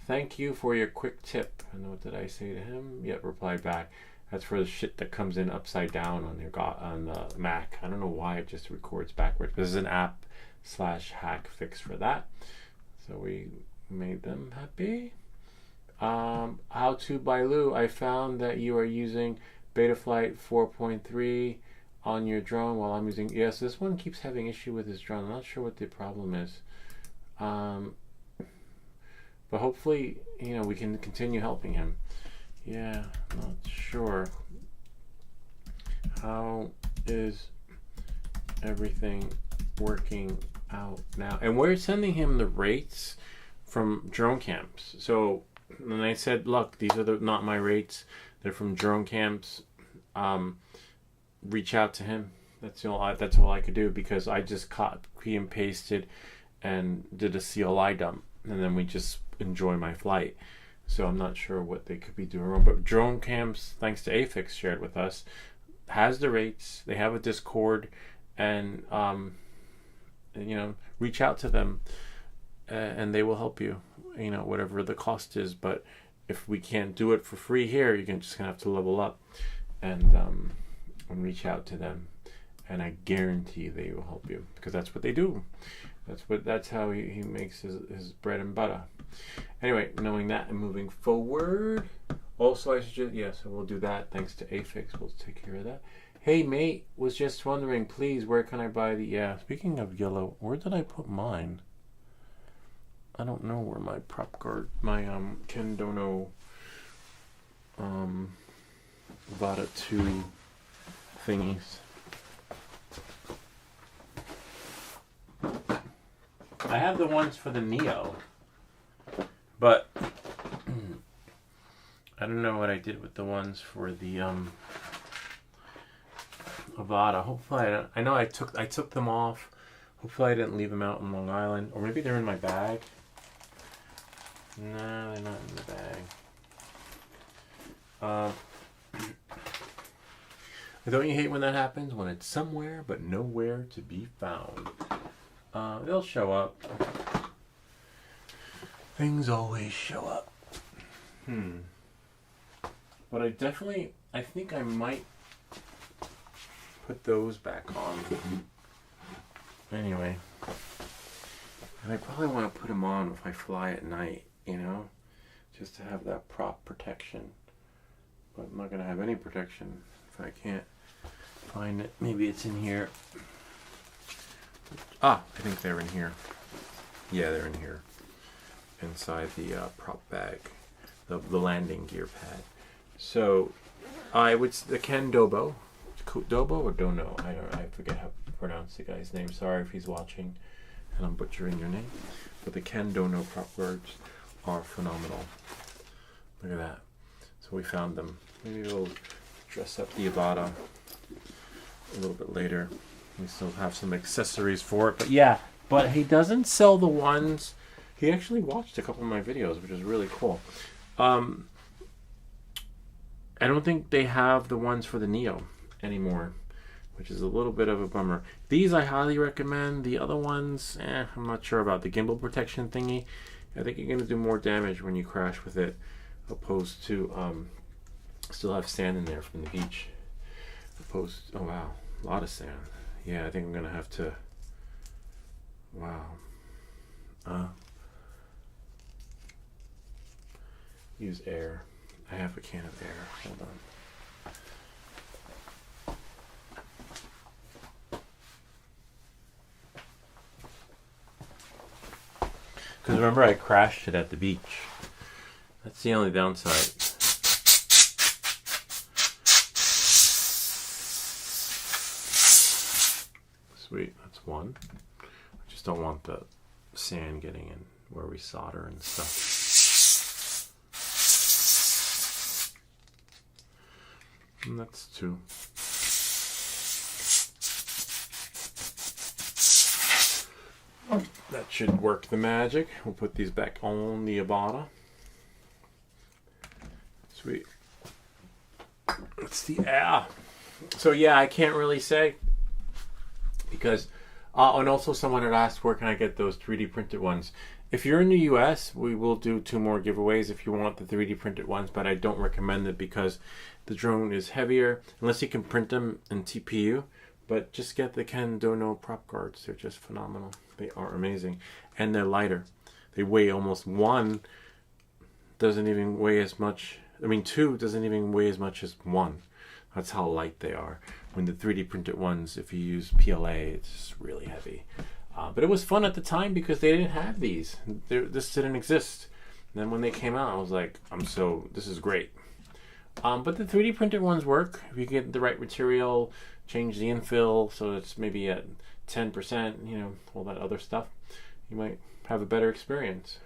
thank you for your quick tip. And what did I say to him? Yep, replied back. That's for the shit that comes in upside down on the Mac. I don't know why it just records backwards. This is an app/hack fix for that. So we made them happy. How to by Lou. I found that you are using Betaflight 4.3 on your drone while I'm using. Yes, this one keeps having issue with his drone. I'm not sure what the problem is. But hopefully, we can continue helping him. Yeah, not sure. How is everything working out now? And we're sending him the rates from drone camps. So, and I said, look, these are not my rates. They're from drone camps. Reach out to him. That's all I could do, because I just copy and pasted and did a CLI dump, and then we just enjoy my flight. So I'm not sure what they could be doing wrong. But drone camps, thanks to AFIX shared with us, has the rates. They have a Discord, and reach out to them, and they will help you. Whatever the cost is. But if we can't do it for free here, you're just gonna have to level up and reach out to them. And I guarantee they will help you, because that's what they do. That's how he makes his bread and butter. Anyway, knowing that and moving forward. Also, I suggest, so we'll do that. Thanks to AFIX, we'll take care of that. Hey, mate, was just wondering, please, where can I buy the... speaking of yellow, where did I put mine? I don't know where my prop guard, my Ken Dono Vada 2 thingies. I have the ones for the Neo, but I don't know what I did with the ones for the Avata. Hopefully, I know I took them off. Hopefully, I didn't leave them out in Long Island, or maybe they're in my bag. No, they're not in the bag. Don't you hate when that happens? When it's somewhere but nowhere to be found. They'll show up. Things always show up. But I think I might put those back on. Anyway. And I probably want to put them on if I fly at night, just to have that prop protection. But I'm not going to have any protection if I can't find it. Maybe it's in here. I think they're in here. Yeah, they're in here. Inside the prop bag. The landing gear pad. So, the Ken Dobo. Dobo or Dono? I forget how to pronounce the guy's name. Sorry if he's watching and I'm butchering your name. But the Ken Dono prop guards are phenomenal. Look at that. So we found them. Maybe we'll dress up the Avata a little bit later. We still have some accessories for it. But he doesn't sell the ones. He actually watched a couple of my videos, which is really cool. I don't think they have the ones for the Neo anymore, which is a little bit of a bummer. These I highly recommend. The other ones, I'm not sure about. The gimbal protection thingy, I think you're going to do more damage when you crash with it, opposed to still have sand in there from the beach. Oh wow, a lot of sand. Yeah, I think I'm going to have to, use air. I have a can of air. Hold on. Because remember, I crashed it at the beach. That's the only downside. Sweet, that's one. I just don't want the sand getting in where we solder and stuff. And that's two. That should work the magic. We'll put these back on the Avata. Sweet. That's the So yeah, I can't really say because and also someone had asked where can I get those 3D printed ones, If you're in the US, we will do 2 more giveaways if you want the 3D printed ones, but I don't recommend it because the drone is heavier, unless you can print them in TPU. But just get the Ken Dono prop guards. They're just phenomenal. They are amazing. And they're lighter. They weigh almost 1 doesn't even weigh as much. I mean, 2 doesn't even weigh as much as 1. That's how light they are. When the 3D printed ones, if you use PLA, it's just really heavy. But it was fun at the time because they didn't have these. This didn't exist. And then when they came out, I was like, this is great. But the 3D printed ones work. If you get the right material, change the infill so it's maybe at 10%, you know, all that other stuff, you might have a better experience.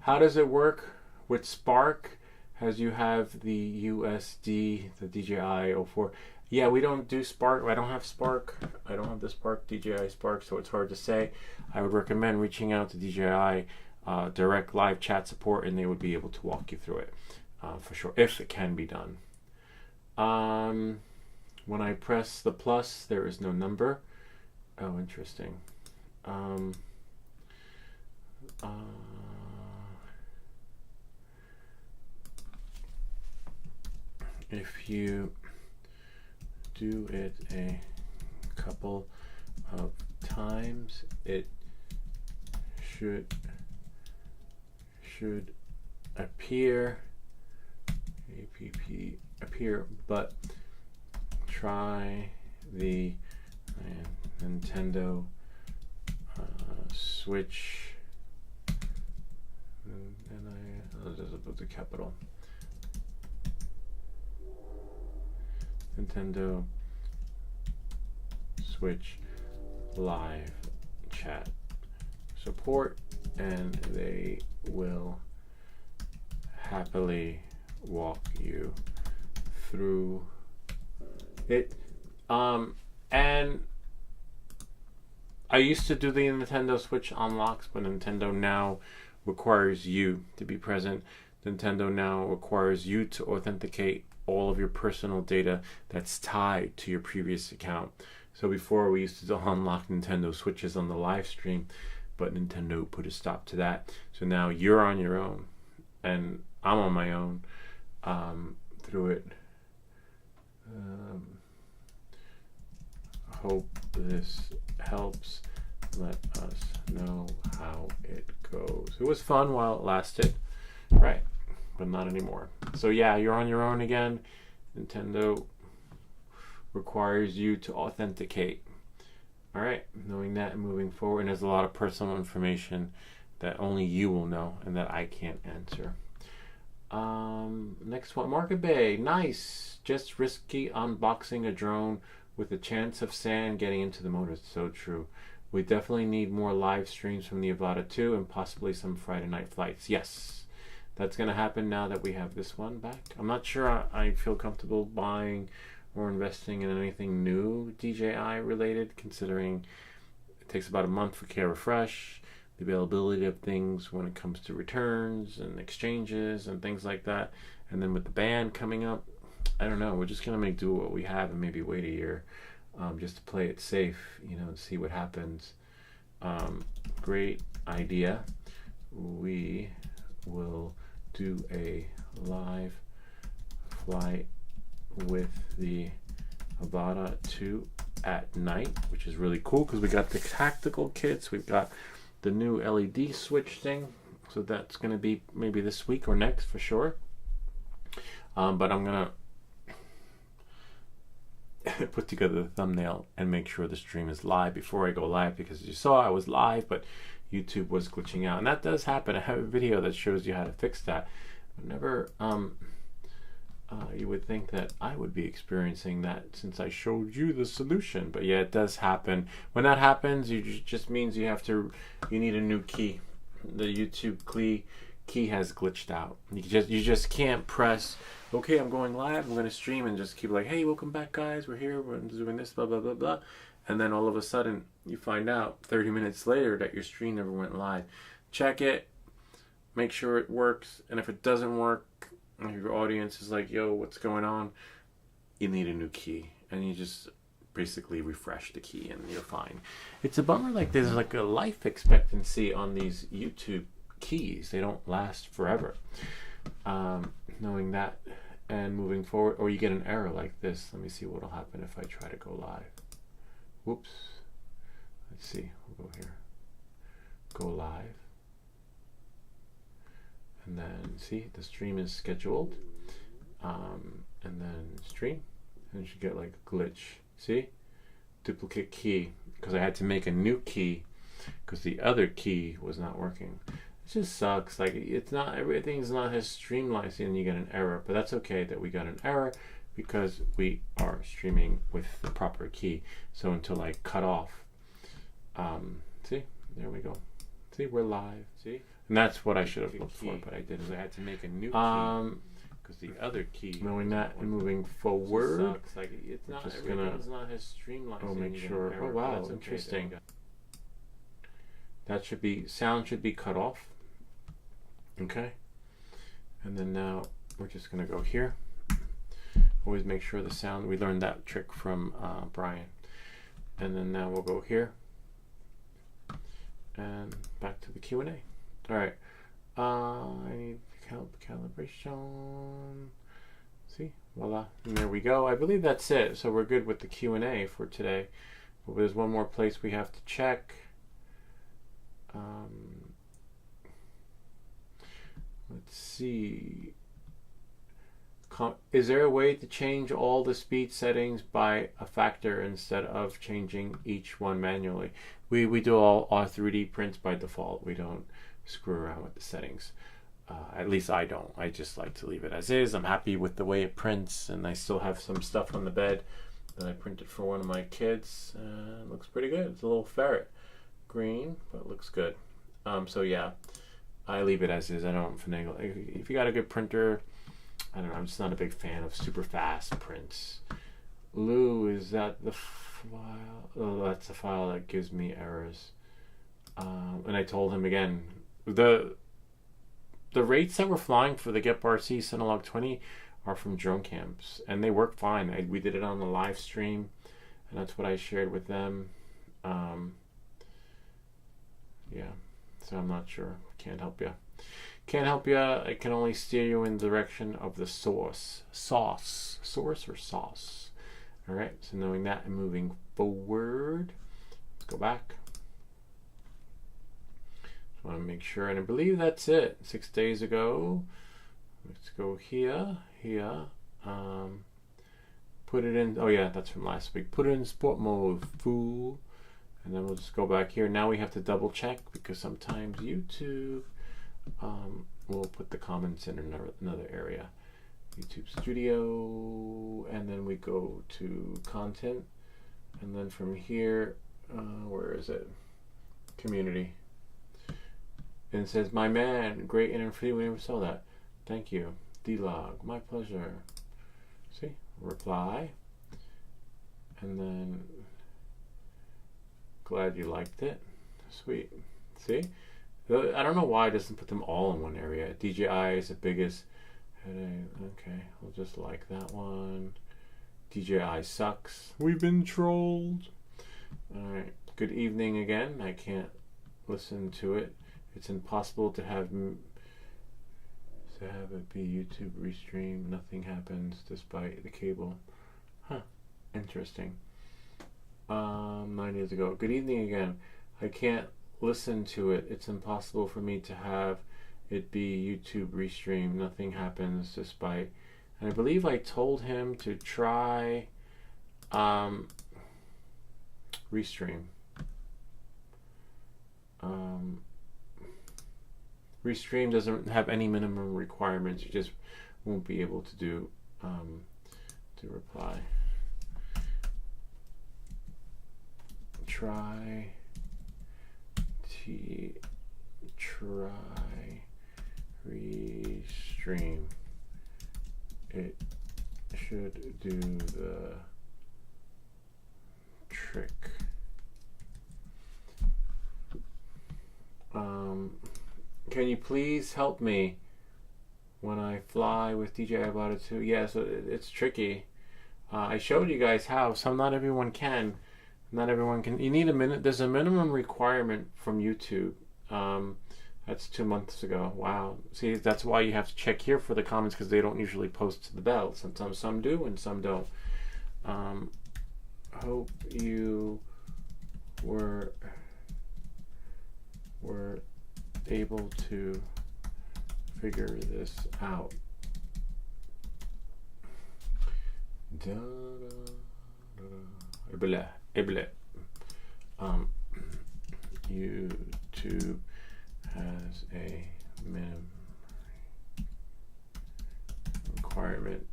How does it work with Spark? As you have the USD, the DJI 04. Yeah, we don't do Spark. I don't have Spark. I don't have the Spark, DJI Spark, so it's hard to say. I would recommend reaching out to DJI direct live chat support, and they would be able to walk you through it for sure, if it can be done. When I press the plus, there is no number. Oh, interesting. If you do it a couple of times, it should appear appear, but try the Nintendo Switch, and I'll just put the capital. Nintendo Switch live chat support, and they will happily walk you through it. And I used to do the Nintendo Switch unlocks, but Nintendo now requires you to be present. Nintendo now requires you to authenticate all of your personal data that's tied to your previous account. So before, we used to unlock Nintendo Switches on the live stream, but Nintendo put a stop to that. So now you're on your own, and I'm on my own through it. Hope this helps. Let us know how it goes. It was fun while it lasted, right? But not anymore. So yeah, you're on your own again. Nintendo requires you to authenticate. All right, knowing that and moving forward, and there's a lot of personal information that only you will know and that I can't answer. Next one, Market Bay. Nice. Just risky unboxing a drone with a chance of sand getting into the motor. So true. We definitely need more live streams from the Avata 2 and possibly some Friday night flights. Yes, that's going to happen now that we have this one back. I'm not sure I feel comfortable buying or investing in anything new DJI related, considering it takes about a month for Care Refresh, the availability of things when it comes to returns and exchanges and things like that. And then with the ban coming up, I don't know. We're just going to make do what we have and maybe wait a year just to play it safe, you know, and see what happens. Great idea. We will do a live flight with the Avata 2 at night, which is really cool because we got the tactical kits. We've got the new LED switch thing. So that's going to be maybe this week or next for sure. But I'm going to put together the thumbnail and make sure the stream is live before I go live, because as you saw, I was live, but YouTube was glitching out. And that does happen. I have a video that shows you how to fix that. But never, you would think that I would be experiencing that since I showed you the solution. But yeah, it does happen. When that happens, it just means you need a new key. The YouTube key has glitched out. You just can't press, okay, I'm going live, I'm going to stream, and just keep like, hey, welcome back, guys, we're here, we're doing this, blah, blah, blah, blah. And then all of a sudden, you find out 30 minutes later that your stream never went live. Check it, make sure it works, and if it doesn't work, and your audience is like, yo, what's going on? You need a new key. And you just basically refresh the key and you're fine. It's a bummer, like there's like a life expectancy on these YouTube keys. They don't last forever. Knowing that and moving forward, or you get an error like this. Let me see what will happen if I try to go live. Whoops. Let's see. We'll go here. Go live. And then see, the stream is scheduled. And then stream. And you should get like a glitch. See? Duplicate key. Because I had to make a new key because the other key was not working. It just sucks. Like, it's not, everything's not as streamlined, and you get an error. But that's okay that we got an error because we are streaming with the proper key. So until I cut off, see, there we go. See, we're live. See, and that's what I should have looked for, but I didn't. I had to make a new key because the other key. Knowing that and moving forward, sucks. Like, it's not, just everything's not as streamlined. Oh, make sure. Oh wow, interesting. That should be, sound should be cut off. Okay, and then now we're just gonna go here. Always make sure the sound, we learned that trick from Brian. And then now we'll go here and back to the Q&A. All right, I need calibration. See, voila, and there we go. I believe that's it. So we're good with the Q&A for today. But there's one more place we have to check. Let's see. Is there a way to change all the speed settings by a factor instead of changing each one manually? We do all our 3D prints by default. We don't screw around with the settings. At least I don't. I just like to leave it as is. I'm happy with the way it prints, and I still have some stuff on the bed that I printed for one of my kids. It looks pretty good. It's a little ferret. Green, but it looks good. So yeah, I leave it as is. I don't finagle. If you got a good printer, I don't know, I'm just not a big fan of super fast prints. Lou, is that the file? Oh, that's the file that gives me errors. And I told him again, the rates that we're flying for the GetRC Cinelog 20 are from drone camps, and they work fine. We did it on the live stream, and that's what I shared with them. Yeah, so I'm not sure. Can't help you. Can't help you. I can only steer you in the direction of the source. Source or sauce. All right, so knowing that and moving forward, let's go back. Just want to make sure, and I believe that's it. 6 days ago. Let's go here. Put it in, oh yeah, that's from last week. Put it in sport mode, fool. And then we'll just go back here. Now we have to double check because sometimes YouTube will put the comments in another area. YouTube Studio, and then we go to content, and then from here, where is it? Community. And it says, my man, great interview. We never saw that. Thank you. D-Log, my pleasure. See, reply, and then glad you liked it. Sweet. See? I don't know why it doesn't put them all in one area. DJI is the biggest headache. Okay, we'll just like that one. DJI sucks. We've been trolled. Alright, good evening again. I can't listen to it. It's impossible to have it be YouTube restream. Nothing happens despite the cable. Huh, interesting. 9 years ago. Good evening again. I can't listen to it. It's impossible for me to have it be YouTube restream. Nothing happens despite. And I believe I told him to try restream. Restream doesn't have any minimum requirements. You just won't be able to do to reply. Try restream. It should do the trick. Can you please help me when I fly with DJI Avata 2? Yeah, so it's tricky. I showed you guys how. Not everyone can. Not everyone can. You need a minute. There's a minimum requirement from YouTube. That's 2 months ago. Wow. See, that's why you have to check here for the comments, because they don't usually post to the bell. Sometimes some do and some don't. Hope you were able to figure this out. YouTube has a minimum requirement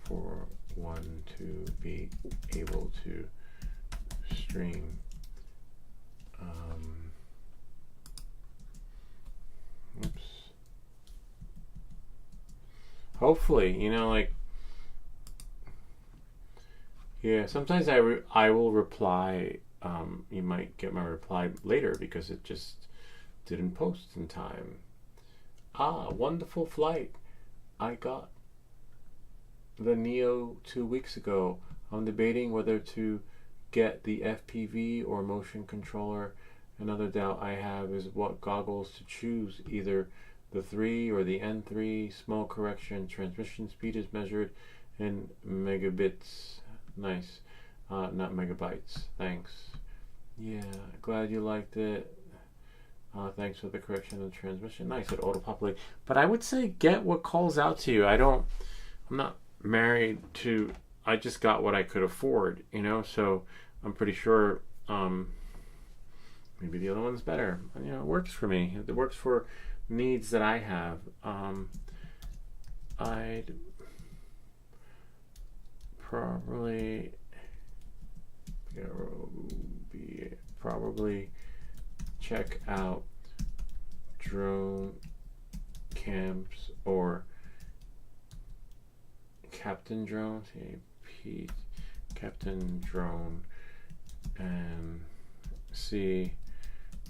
for one to be able to stream. Oops. Hopefully, you know, like, yeah, sometimes I will reply. You might get my reply later because it just didn't post in time. Wonderful flight. I got the Neo 2 weeks ago. I'm debating whether to get the FPV or motion controller. Another doubt I have is what goggles to choose, either the 3 or the N3. Small correction, transmission speed is measured in megabits. Nice. Not megabytes. Thanks. Yeah, glad you liked it. Thanks for the correction of the transmission. Nice, it auto-populate. But I would say get what calls out to you. I'm not married to, I just got what I could afford, you know, so I'm pretty sure maybe the other one's better. You know, it works for me. It works for needs that I have. I'd probably check out drone camps or Captain Drone, Captain Drone, and see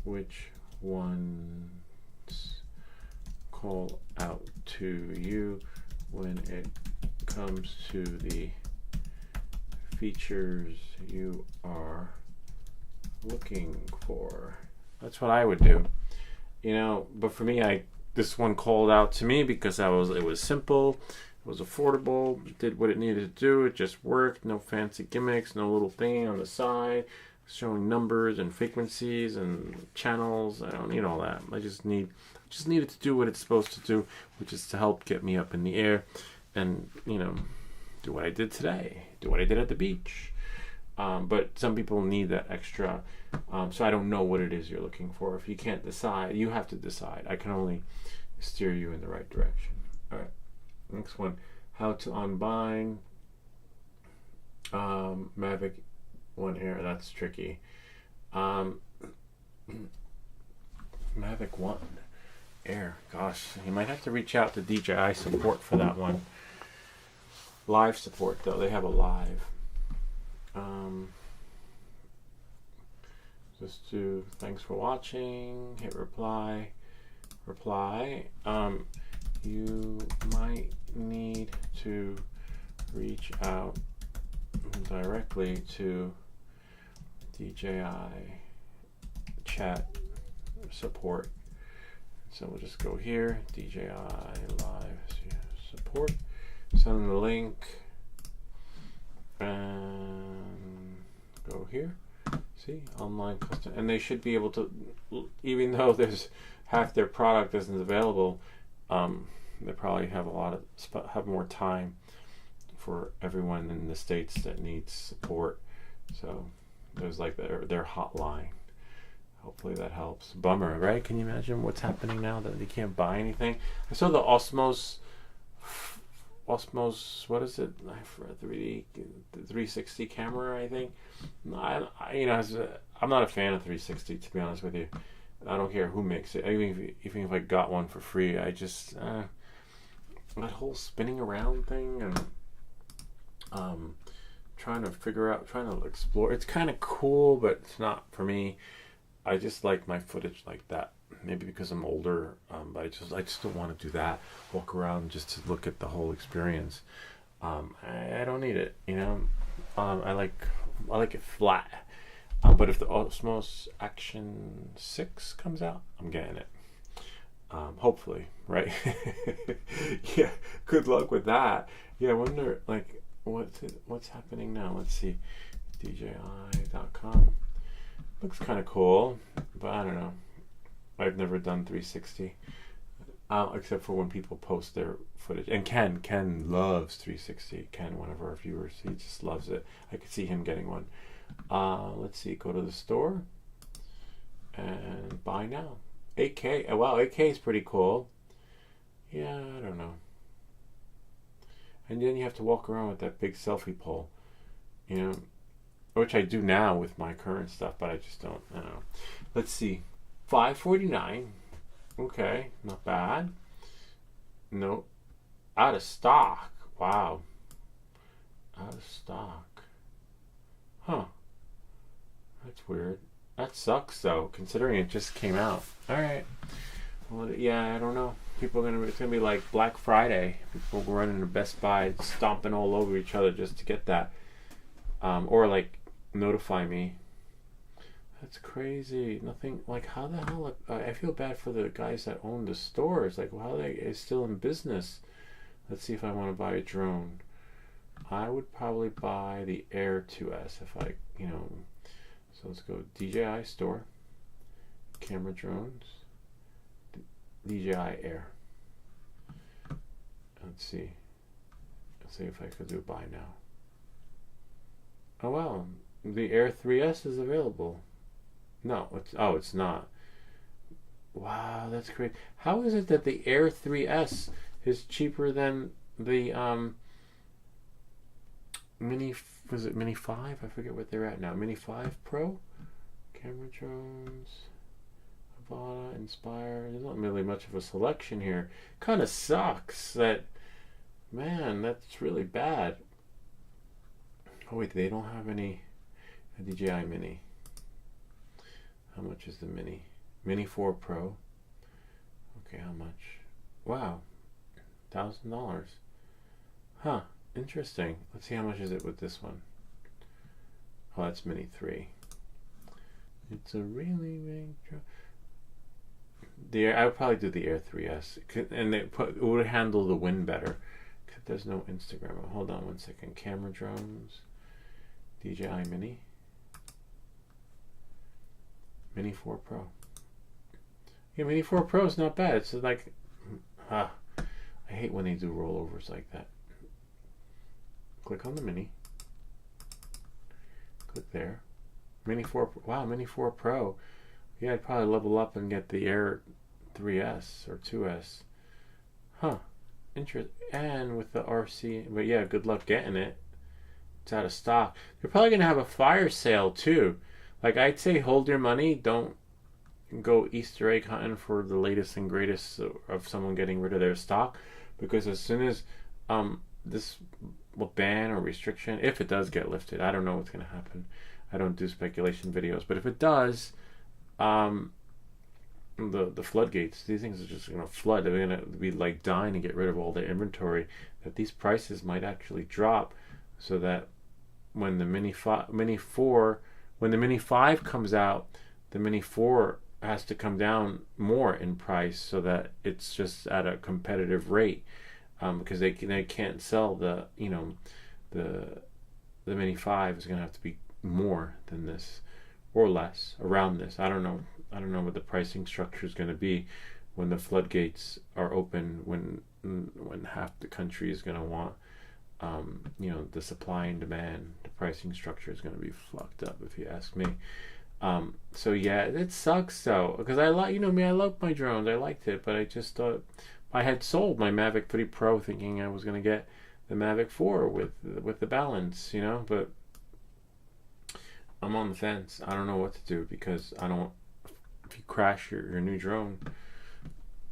which ones call out to you when it comes to the features you are looking for. That's what I would do, you know. But for me, this one called out to me because it was simple, it was affordable, did what it needed to do, it just worked. No fancy gimmicks, no little thing on the side showing numbers and frequencies and channels. I don't need all that. I just needed to do what it's supposed to do, which is to help get me up in the air and, you know, do what I did today, do what I did at the beach. But some people need that extra. So I don't know what it is you're looking for. If you can't decide, you have to decide. I can only steer you in the right direction. All right. Next one. How to unbind Mavic 1 Air. That's tricky. Mavic 1 Air. Gosh, you might have to reach out to DJI support for that one. Live support, though. They have a live. Just do thanks for watching, hit reply. You might need to reach out directly to DJI chat support. So we'll just go here, DJI live support, send them the link, and go here. See, online custom, and they should be able to, even though there's half their product isn't available, they probably have have more time for everyone in the States that needs support. So there's like their hotline. Hopefully that helps. Bummer, right? Can you imagine what's happening now that they can't buy anything? I saw the Osmos, what is it? 360 camera, I think. I'm not a fan of 360, to be honest with you. I don't care who makes it. Even if I got one for free, I just that whole spinning around thing and trying to explore. It's kind of cool, but it's not for me. I just like my footage like that. Maybe because I'm older, but I just don't want to do that. Walk around just to look at the whole experience. I don't need it, you know. I like it flat. But if the Osmos Action 6 comes out, I'm getting it. Hopefully, right? Yeah. Good luck with that. Yeah, I wonder like what's happening now. Let's see. DJI.com. Looks kind of cool, but I don't know. I've never done 360, except for when people post their footage. And Ken loves 360. Ken, one of our viewers, he just loves it. I could see him getting one. Let's see. Go to the store and buy now. 8K. Wow, 8K is pretty cool. Yeah, I don't know. And then you have to walk around with that big selfie pole, you know, which I do now with my current stuff, but I just don't. I don't know. Let's see. $549. Okay, not bad. No, out of stock. Wow, out of stock. Huh. That's weird. That sucks though, considering it just came out. All right. Well, yeah, I don't know. It's gonna be like Black Friday. People running to Best Buy, stomping all over each other just to get that, or like notify me. That's crazy. Nothing like how the hell? I feel bad for the guys that own the stores. Like, how they is still in business? Let's see if I want to buy a drone. I would probably buy the Air 2S if I, you know. So let's go DJI store, camera drones, DJI Air. Let's see. Let's see if I could do buy now. Oh well, the Air 3S is available. No, it's not. Wow, that's great. How is it that the Air 3S is cheaper than the Mini? Was it Mini 5? I forget what they're at now. Mini 5 Pro? Camera drones, Avata, Inspire. There's not really much of a selection here. Kind of sucks that, man, that's really bad. Oh wait, they don't have any DJI Mini. How much is the Mini? Mini 4 Pro. Okay, how much? Wow, $1,000. Huh. Interesting. Let's see how much is it with this one. Oh, that's Mini 3. It's a really big drone. I would probably do the Air 3S, and it would handle the wind better. There's no Instagram. Hold on one second. Camera drones. DJI Mini. Mini 4 Pro. Yeah, Mini 4 Pro is not bad. It's like, I hate when they do rollovers like that. Click on the Mini. Click there. Mini 4. Wow, Mini 4 Pro. Yeah, I'd probably level up and get the Air 3S or 2S. Huh. Interesting. And with the RC. But yeah, good luck getting it. It's out of stock. They're probably going to have a fire sale too. Like, I'd say hold your money. Don't go Easter egg hunting for the latest and greatest of someone getting rid of their stock. Because as soon as this ban or restriction, if it does get lifted, I don't know what's going to happen. I don't do speculation videos, but if it does, the floodgates, these things are just going to flood. They're going to be like dying to get rid of all their inventory. That these prices might actually drop, so that when the Mini 5 comes out, the Mini 4 has to come down more in price, so that it's just at a competitive rate. Because they can't sell the Mini 5 is going to have to be more than this or less, around this. I don't know what the pricing structure is going to be when the floodgates are open, when half the country is going to want the supply and demand. The pricing structure is going to be fucked up, if you ask me. So yeah, it sucks though, because I like, me, I love my drones. I liked it, but I just thought I had sold my Mavic 3 Pro thinking I was going to get the Mavic 4 with the balance, but I'm on the fence. I don't know what to do, because if you crash your new drone,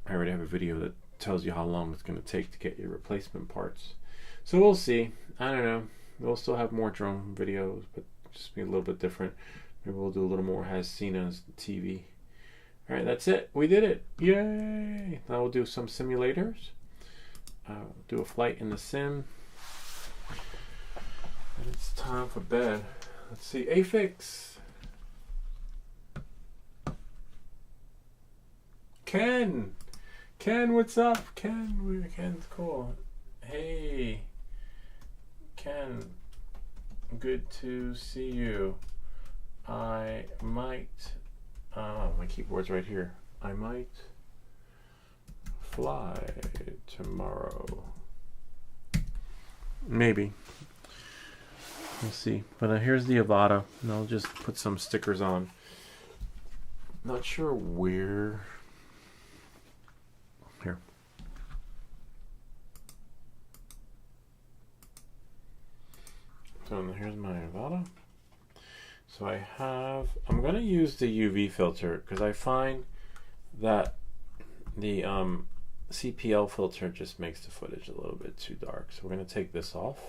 I already have a video that tells you how long it's going to take to get your replacement parts. So we'll see. I don't know. We'll still have more drone videos, but just be a little bit different. Maybe we'll do a little more Has Seen on TV. All right, that's it. We did it. Yay! Now we'll do some simulators. Do a flight in the sim. And it's time for bed. Let's see, Afix. Ken, what's up? Ken's cool. Hey, Ken, good to see you. I might, my keyboard's right here. I might fly tomorrow. Maybe. We'll see. But here's the Avada, and I'll just put some stickers on. Not sure where. Here. So here's my Avada. So I'm going to use the UV filter because I find that the CPL filter just makes the footage a little bit too dark. So we're going to take this off.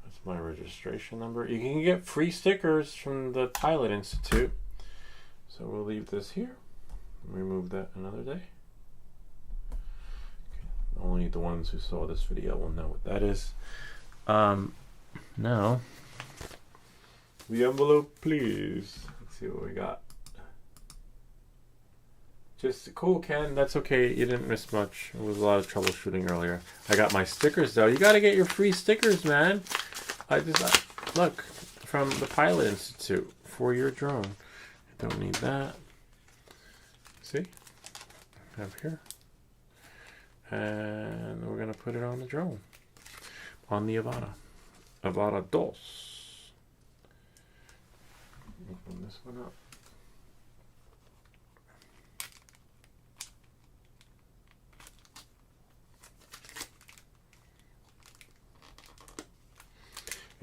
That's my registration number. You can get free stickers from the Pilot Institute. So we'll leave this here. Remove that another day. Only the ones who saw this video will know what that is. Now, the envelope, please. Let's see what we got. Just cool, Ken. That's okay. You didn't miss much. It was a lot of troubleshooting earlier. I got my stickers, though. You got to get your free stickers, man. Look, from the Pilot Institute for your drone. I don't need that. See? I have here. And we're going to put it on the drone. On the Avada. Avada Dos. Open this one up.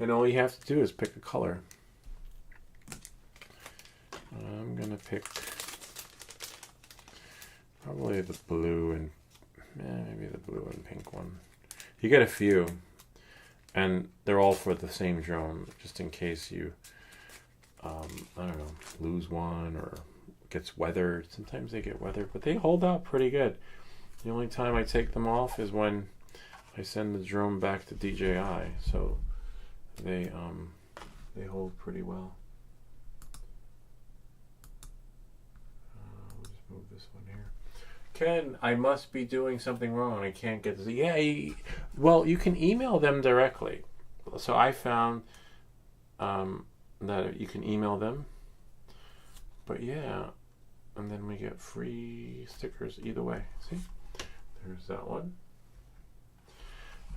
And all you have to do is pick a color. I'm going to pick probably the blue and maybe the blue and pink one. You get a few, and they're all for the same drone, just in case you, I don't know, lose one or gets weathered. Sometimes they get weathered, but they hold out pretty good. The only time I take them off is when I send the drone back to DJI, so they hold pretty well. We'll just move this one here. Ken, I must be doing something wrong. I can't get this. Yeah, well, you can email them directly. So I found that you can email them. But yeah, and then we get free stickers either way. See? There's that one.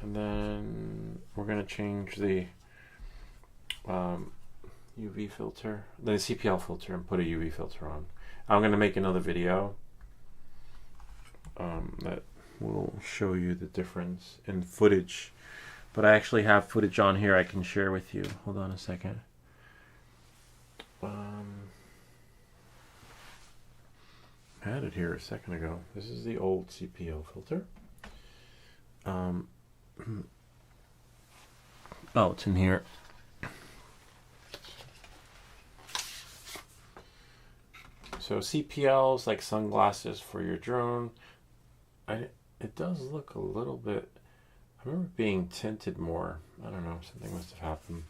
And then we're going to change the UV filter, the CPL filter, and put a UV filter on. I'm going to make another video that will show you the difference in footage. But I actually have footage on here I can share with you. Hold on a second. I had it here a second ago. This is the old CPL filter. Oh, it's in here. So CPLs, like sunglasses for your drone. It does look a little bit, I remember it being tinted more. I don't know, something must have happened.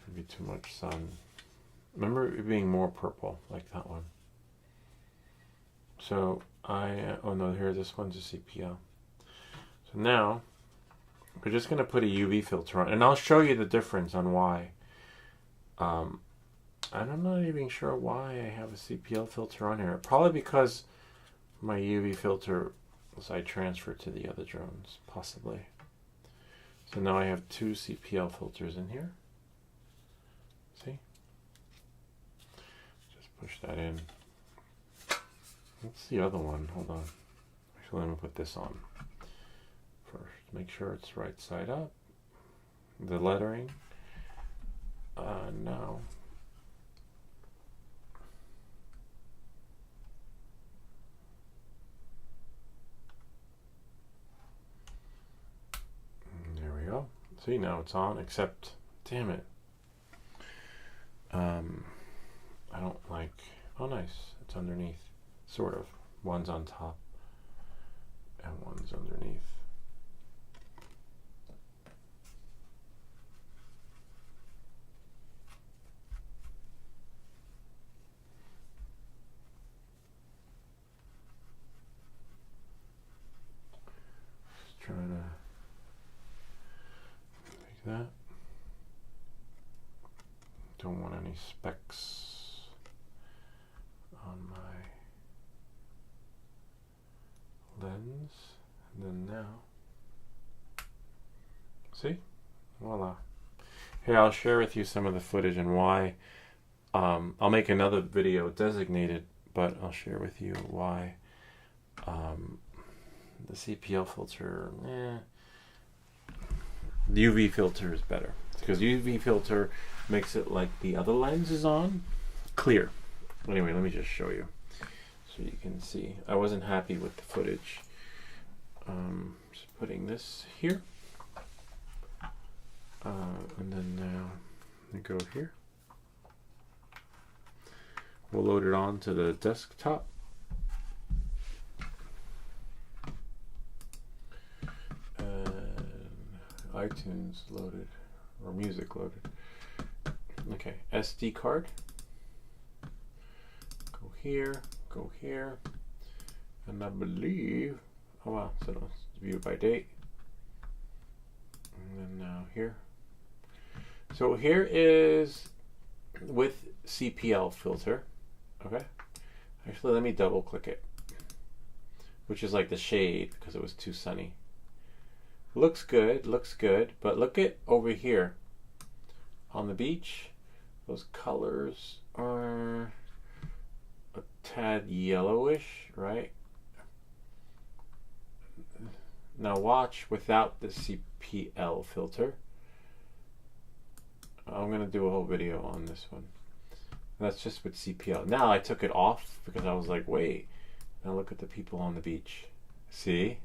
Maybe too much sun. I remember it being more purple, like that one. So oh no, here, this one's a CPL. So now, we're just going to put a UV filter on, and I'll show you the difference on why. I'm not even sure why I have a CPL filter on here. Probably because my UV filter was I transferred to the other drones, possibly. So now I have two CPL filters in here. See? Just push that in. What's the other one? Hold on. Actually, let me put this on first. Make sure it's right side up. The lettering. No. There we go. See, now it's on, except, damn it. I don't like, oh nice, it's underneath. Sort of. One's on top and one's underneath. Don't want any specks on my lens. And then now, see, voila. Here, I'll share with you some of the footage and why. I'll make another video designated, but I'll share with you why the CPL filter, the UV filter is better. Because UV filter makes it like the other lens is on, clear. Anyway, let me just show you so you can see. I wasn't happy with the footage. Just putting this here. And then now we go here. We'll load it onto the desktop. And iTunes loaded, or music loaded. Okay, SD card. Go here, and I believe, oh wow, so it's view by date. And then now here. So here is with CPL filter. Okay. Actually, let me double click it, which is like the shade because it was too sunny. Looks good, but look at over here on the beach. Those colors are a tad yellowish, right? Now watch without the CPL filter. I'm going to do a whole video on this one. That's just with CPL. Now I took it off because I was like, wait. Now look at the people on the beach. See?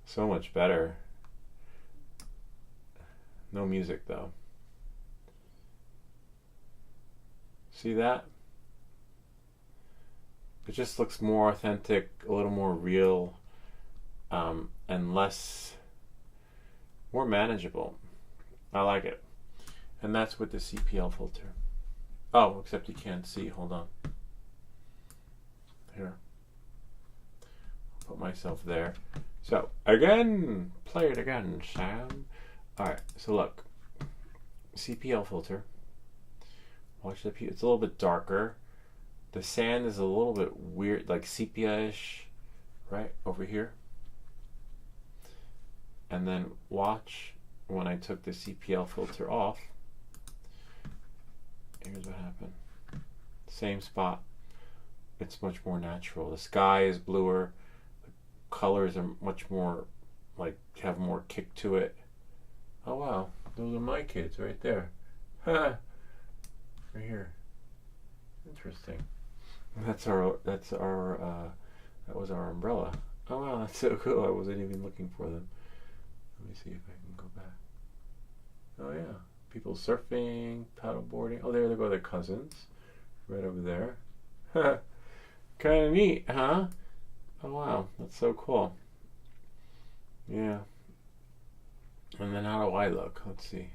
So much better. No music though. See that? It just looks more authentic, a little more real, and more manageable. I like it. And that's with the CPL filter. Oh, except you can't see. Hold on. Here. I'll put myself there. So, again, play it again, Sam. Alright, so look. CPL filter. Watch the it's a little bit darker. The sand is a little bit weird, like sepia-ish, right over here. And then watch when I took the CPL filter off. Here's what happened. Same spot. It's much more natural. The sky is bluer. The colors are much more, like, have more kick to it. Oh wow, those are my kids right there. Right here. Interesting. That was our umbrella. Oh wow, that's so cool. I wasn't even looking for them. Let me see if I can go back. Oh yeah. People surfing, paddleboarding. Oh, there they go, their cousins. Right over there. Kind of neat, huh? Oh, wow. That's so cool. Yeah. And then how do I look? Let's see.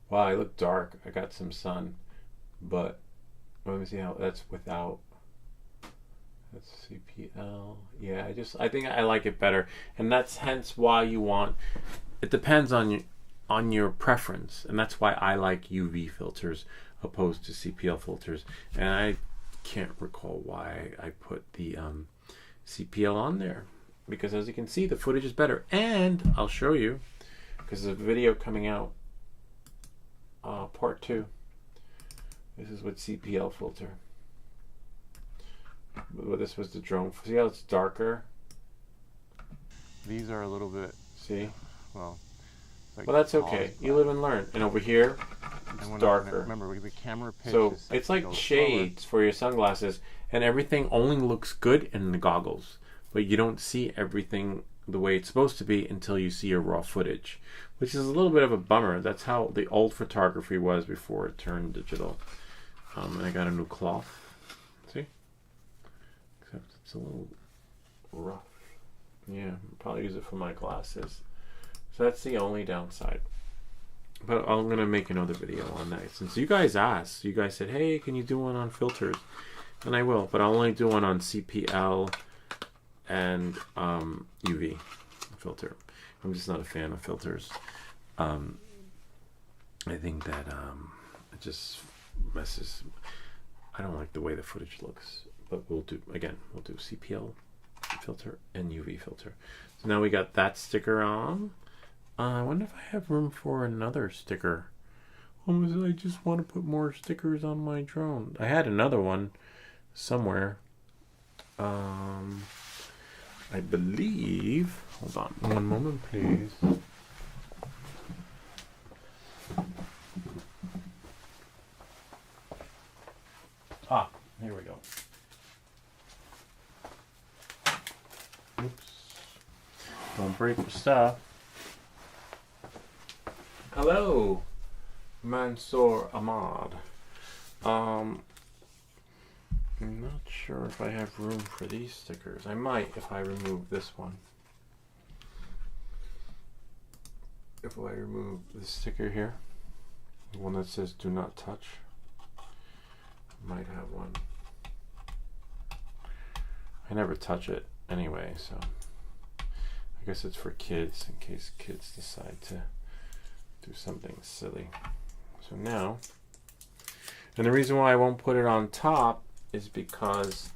Wow, I look dark. I got some sun. But let me see how that's without. That's CPL. Yeah, I think I like it better. And that's hence why you want, it depends on your preference, and that's why I like UV filters opposed to CPL filters. And I can't recall why I put the CPL on there, because as you can see, the footage is better. And I'll show you, because there's a video coming out, part 2. This is with CPL filter. This was the drone. See how it's darker? These are a little bit, see? well, Well, that's okay. You live and learn. And over here, it's darker. Remember, the camera pitch So is it's like shades for your sunglasses, and everything only looks good in the goggles, but you don't see everything the way it's supposed to be until you see your raw footage, which is a little bit of a bummer. That's how the old photography was before it turned digital. And I got a new cloth. See? Except it's a little rough. Yeah, I'll probably use it for my glasses. So that's the only downside. But I'm going to make another video on that. Since you guys asked, you guys said, hey, can you do one on filters? And I will, but I'll only do one on CPL and UV filter. I'm just not a fan of filters. I think that it just messes. I don't like the way the footage looks, but we'll do CPL filter and UV filter. So now we got that sticker on. I wonder if I have room for another sticker. I just want to put more stickers on my drone. I had another one somewhere. I believe. Hold on, one moment, please. Here we go. Oops. Don't break the stuff. Hello, Mansour Ahmad. I'm not sure if I have room for these stickers. I might if I remove this one. If I remove the sticker here, the one that says do not touch, I might have one. I never touch it anyway, so I guess it's for kids in case kids decide to do something silly. So now, and the reason why I won't put it on top is because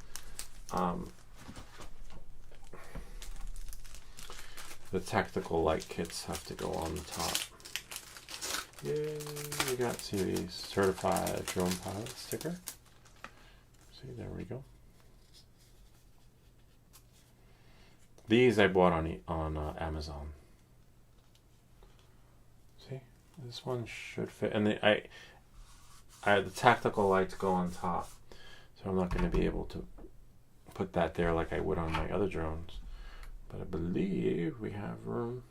the tactical light kits have to go on the top. Yay, we got the certified drone pilot sticker. See, there we go. These I bought on Amazon. See, this one should fit, and the tactical lights go on top, so I'm not going to be able to put that there like I would on my other drones. But I believe we have room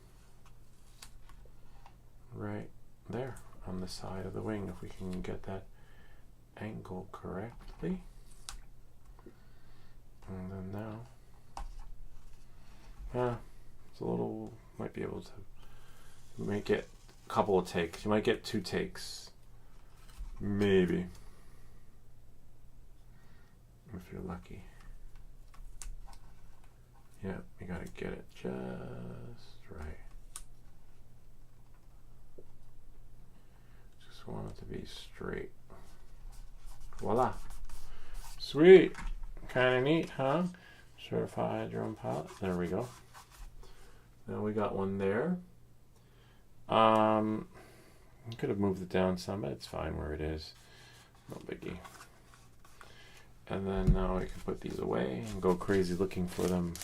right there on the side of the wing if we can get that angle correctly. And then now, it's a little, might be able to make it a couple of takes. You might get 2 takes, maybe, if you're lucky. Yeah, you gotta get it just right. Just want it to be straight. Voila. Sweet. Kinda neat, huh? Certified drone pilot. There we go. Now we got one there. I could have moved it down some, but it's fine where it is. No biggie. And then now I can put these away and go crazy looking for them.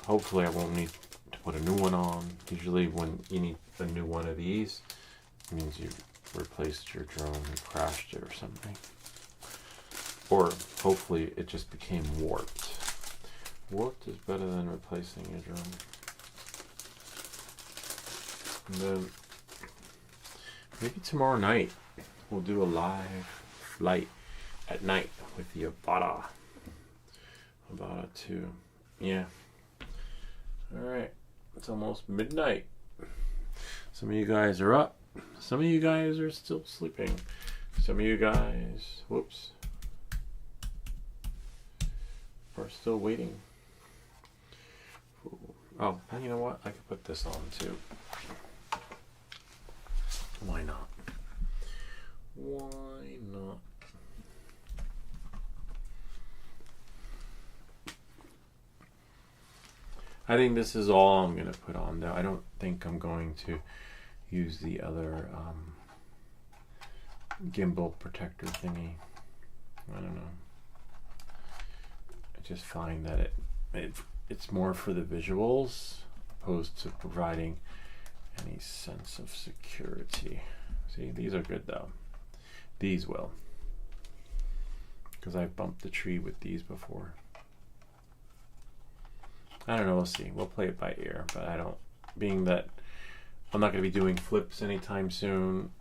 Hopefully I won't need to put a new one on. Usually when you need a new one of these, it means you've replaced your drone and crashed it or something. Or hopefully it just became warped. Warped is better than replacing your drone. And then maybe tomorrow night we'll do a live flight at night with the Avata. Avata 2. Yeah. Alright. It's almost midnight. Some of you guys are up. Some of you guys are still sleeping. Some of you guys, whoops, are still waiting. Oh, and you know what? I could put this on too. Why not? Why not? I think this is all I'm going to put on though. I don't think I'm going to use the other gimbal protector thingy. I don't know. I just find that it's more for the visuals opposed to providing any sense of security. See, these are good though. These will. Because I've bumped the tree with these before. I don't know, we'll see. We'll play it by ear, but I don't, being that I'm not going to be doing flips anytime soon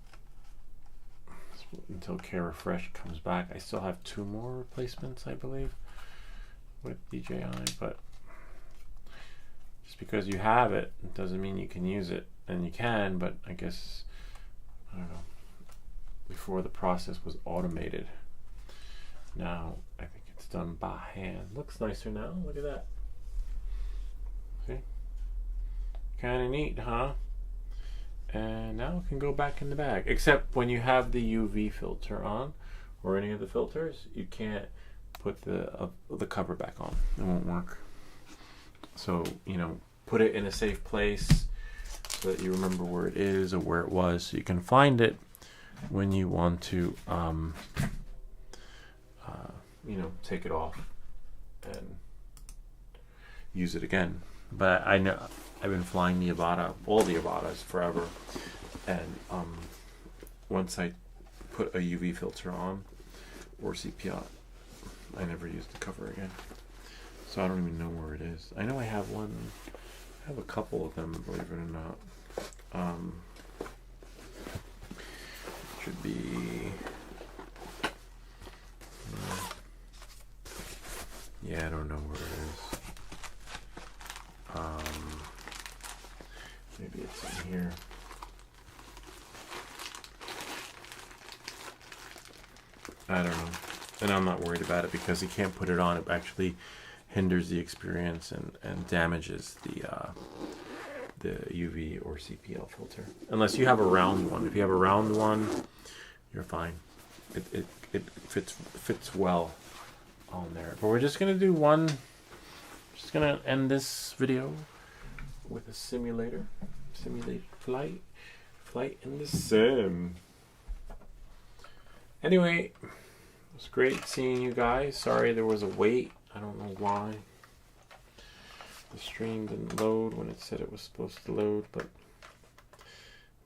until Care Refresh comes back. I still have 2 more replacements, I believe, with DJI, but just because you have it doesn't mean you can use it. And you can, but I guess, I don't know, before the process was automated. Now, I think it's done by hand. Looks nicer now, look at that. See? Kind of neat, huh? And now it can go back in the bag. Except when you have the UV filter on, or any of the filters, you can't put the cover back on. It won't work. So, you know, put it in a safe place so that you remember where it is or where it was, so you can find it when you want to, you know, take it off and use it again. But I know I've been flying the Avata, all the Avatas forever, and once I put a UV filter on or CPI, I never used the cover again. So I don't even know where it is. I know I have one. I have a couple of them, believe it or not. Should be. Yeah, I don't know where it is. Maybe it's in here. I don't know. And I'm not worried about it because you can't put it on. It actually hinders the experience and damages the UV or CPL filter. Unless you have a round one. If you have a round one, you're fine. It fits well on there. But we're just gonna do one. Just gonna end this video with a simulated flight in the sim. Anyway, it was great seeing you guys. Sorry there was a wait. I don't know why. The stream didn't load when it said it was supposed to load, but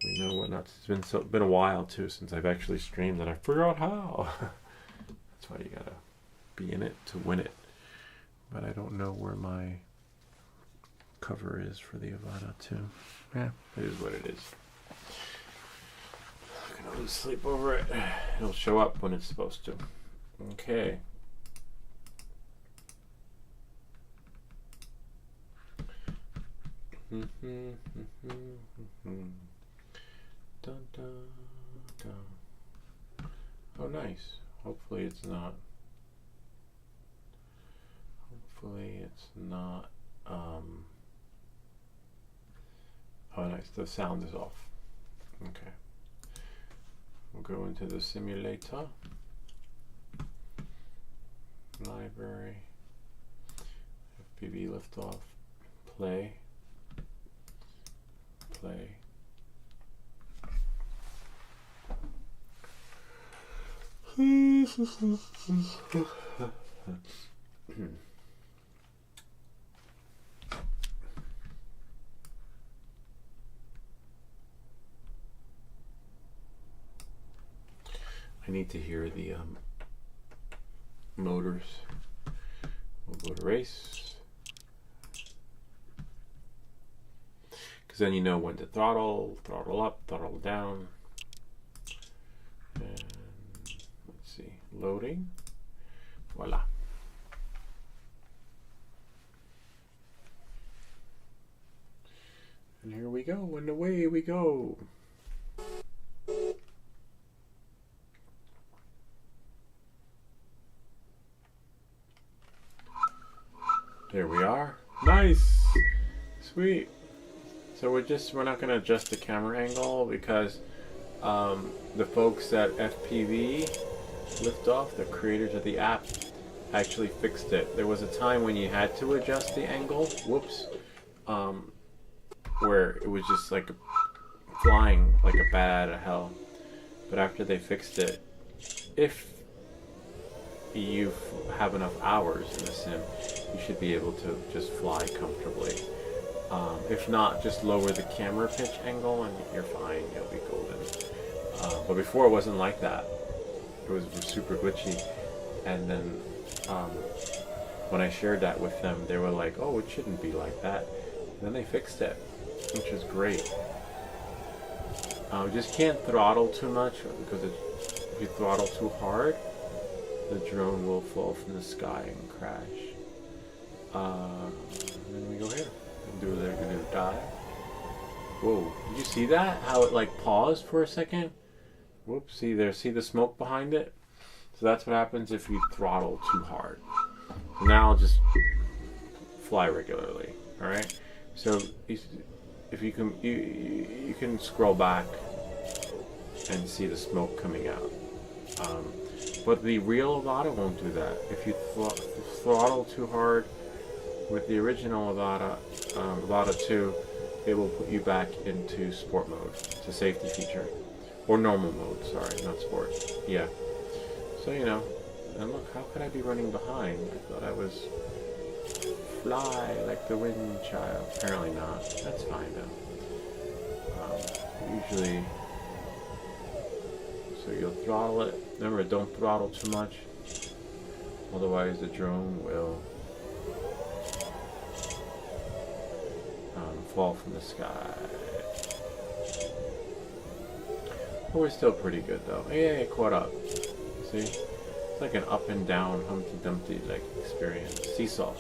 we know what not. It's been a while too since I've actually streamed, and I forgot how. That's why you gotta be in it to win it. But I don't know where my cover is for the Avata 2. Yeah, it is what it is. I can always sleep over it. It'll show up when it's supposed to. Okay. Dun, dun, dun. Oh, nice. Hopefully it's not. Hopefully it's not. Oh, nice. The sound is off. Okay. We'll go into the simulator. Library. FPV liftoff. Play. Play. I need to hear the motors. We'll go to race. Because then you know when to throttle up, throttle down. And let's see, loading. Voila. And here we go, and away we go. There we are. Nice. Sweet. So we're not going to adjust the camera angle because the folks at FPV Liftoff, the creators of the app, actually fixed it. There was a time when you had to adjust the angle, whoops, where it was just like flying like a bat out of hell. But after they fixed it, if you have enough hours in the sim, you should be able to just fly comfortably. If not, just lower the camera pitch angle and you're fine, you'll be golden. But before it wasn't like that. It was super glitchy. And then when I shared that with them, they were like, oh, it shouldn't be like that. And then they fixed it, which is great. Just can't throttle too much because if you throttle too hard, the drone will fall from the sky and crash. And then we go here. Do they're gonna dive. Whoa! Did you see that? How it like paused for a second? Whoops! See there? See the smoke behind it? So that's what happens if you throttle too hard. So now I'll just fly regularly. All right. So if you can, you can scroll back and see the smoke coming out. But the real Avata won't do that. If you throttle too hard with the original Avata, Avata 2, it will put you back into sport mode. It's a safety feature. Or normal mode, sorry, not sport. Yeah. So, you know, and look, how could I be running behind? I thought I was fly like the wind child. Apparently not. That's fine though. Usually, so you'll throttle it. Remember, don't throttle too much. Otherwise the drone will fall from the sky. But we're still pretty good though. Yeah, it caught up. See? It's like an up and down Humpty Dumpty like experience. Seesaw.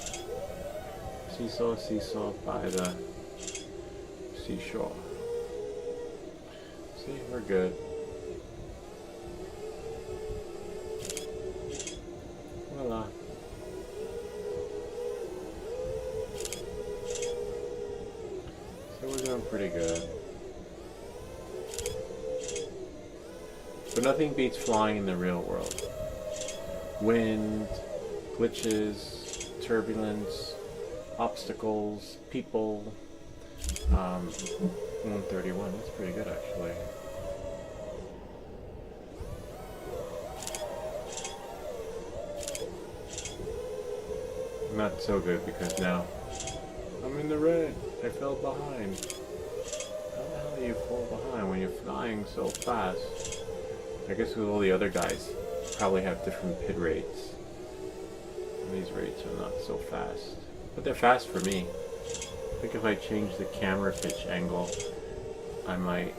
Seesaw, seesaw by the seashore. See, we're good. Voila. So we're doing pretty good. But nothing beats flying in the real world. Wind, glitches, turbulence, obstacles, people. 131, that's pretty good actually. Not so good because now I'm in the red. I fell behind. How the hell do you fall behind when you're flying so fast? I guess with all the other guys probably have different PID rates. And these rates are not so fast. But they're fast for me. I think if I change the camera pitch angle, I might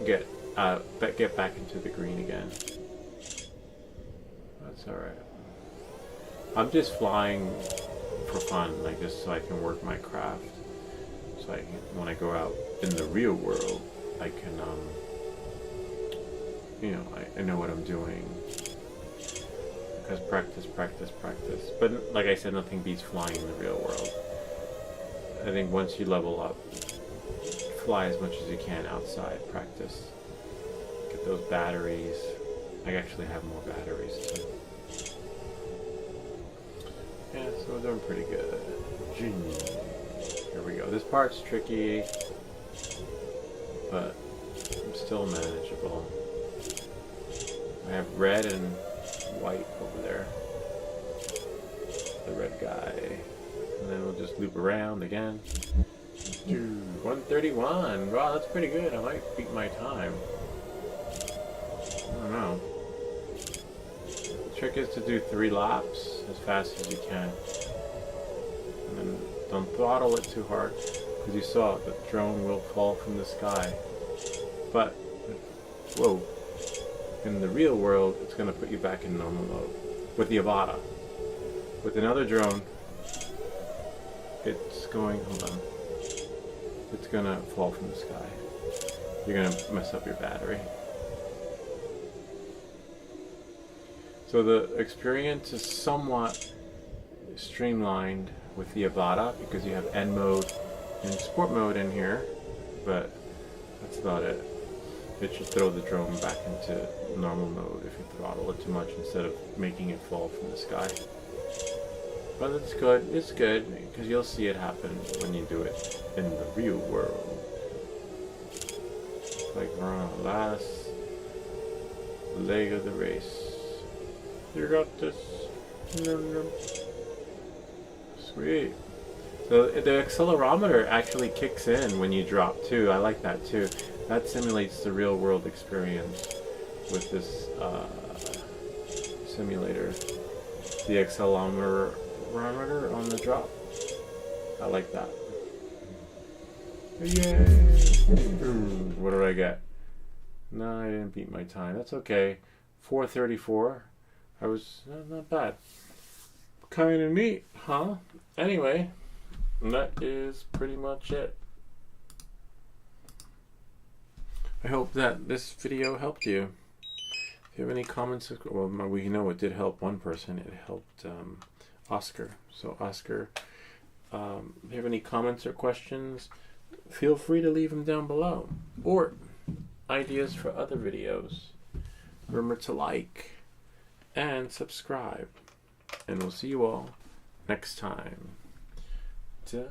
get back into the green again. That's alright. I'm just flying for fun, like just so I can work my craft. So I can, when I go out in the real world, I can, you know, I know what I'm doing. Because practice, practice, practice. But like I said, nothing beats flying in the real world. I think once you level up, fly as much as you can outside, practice. Get those batteries. I actually have more batteries too. Yeah, so we're doing pretty good. Here we go. This part's tricky, but still manageable. I have red and white over there. The red guy. And then we'll just loop around again. 131. Wow, that's pretty good. I might beat my time. I don't know. The trick is to do 3 laps as fast as you can. And then don't throttle it too hard, because you saw the drone will fall from the sky. But, whoa, in the real world, it's going to put you back in normal mode with the Avata. With another drone, it's going, hold on, it's going to fall from the sky. You're going to mess up your battery. So the experience is somewhat streamlined with the Avata because you have N mode and sport mode in here, but that's about it. It should throw the drone back into normal mode if you throttle it too much instead of making it fall from the sky. But it's good because you'll see it happen when you do it in the real world. It's like we're on the last leg of the race. You got this. Sweet. So the accelerometer actually kicks in when you drop too. I like that too. That simulates the real world experience with this simulator. The accelerometer on the drop. I like that. Yay! What did I get? No, I didn't beat my time. That's okay. 434. I was not bad. Kind of neat, huh? Anyway, that is pretty much it. I hope that this video helped you. If you have any comments, well, we know it did help one person. It helped Oscar. So Oscar, if you have any comments or questions, feel free to leave them down below. Or ideas for other videos. Remember to like and subscribe. And we'll see you all next time. It's a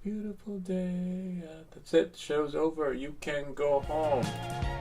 beautiful day. That's it. Show's over. You can go home.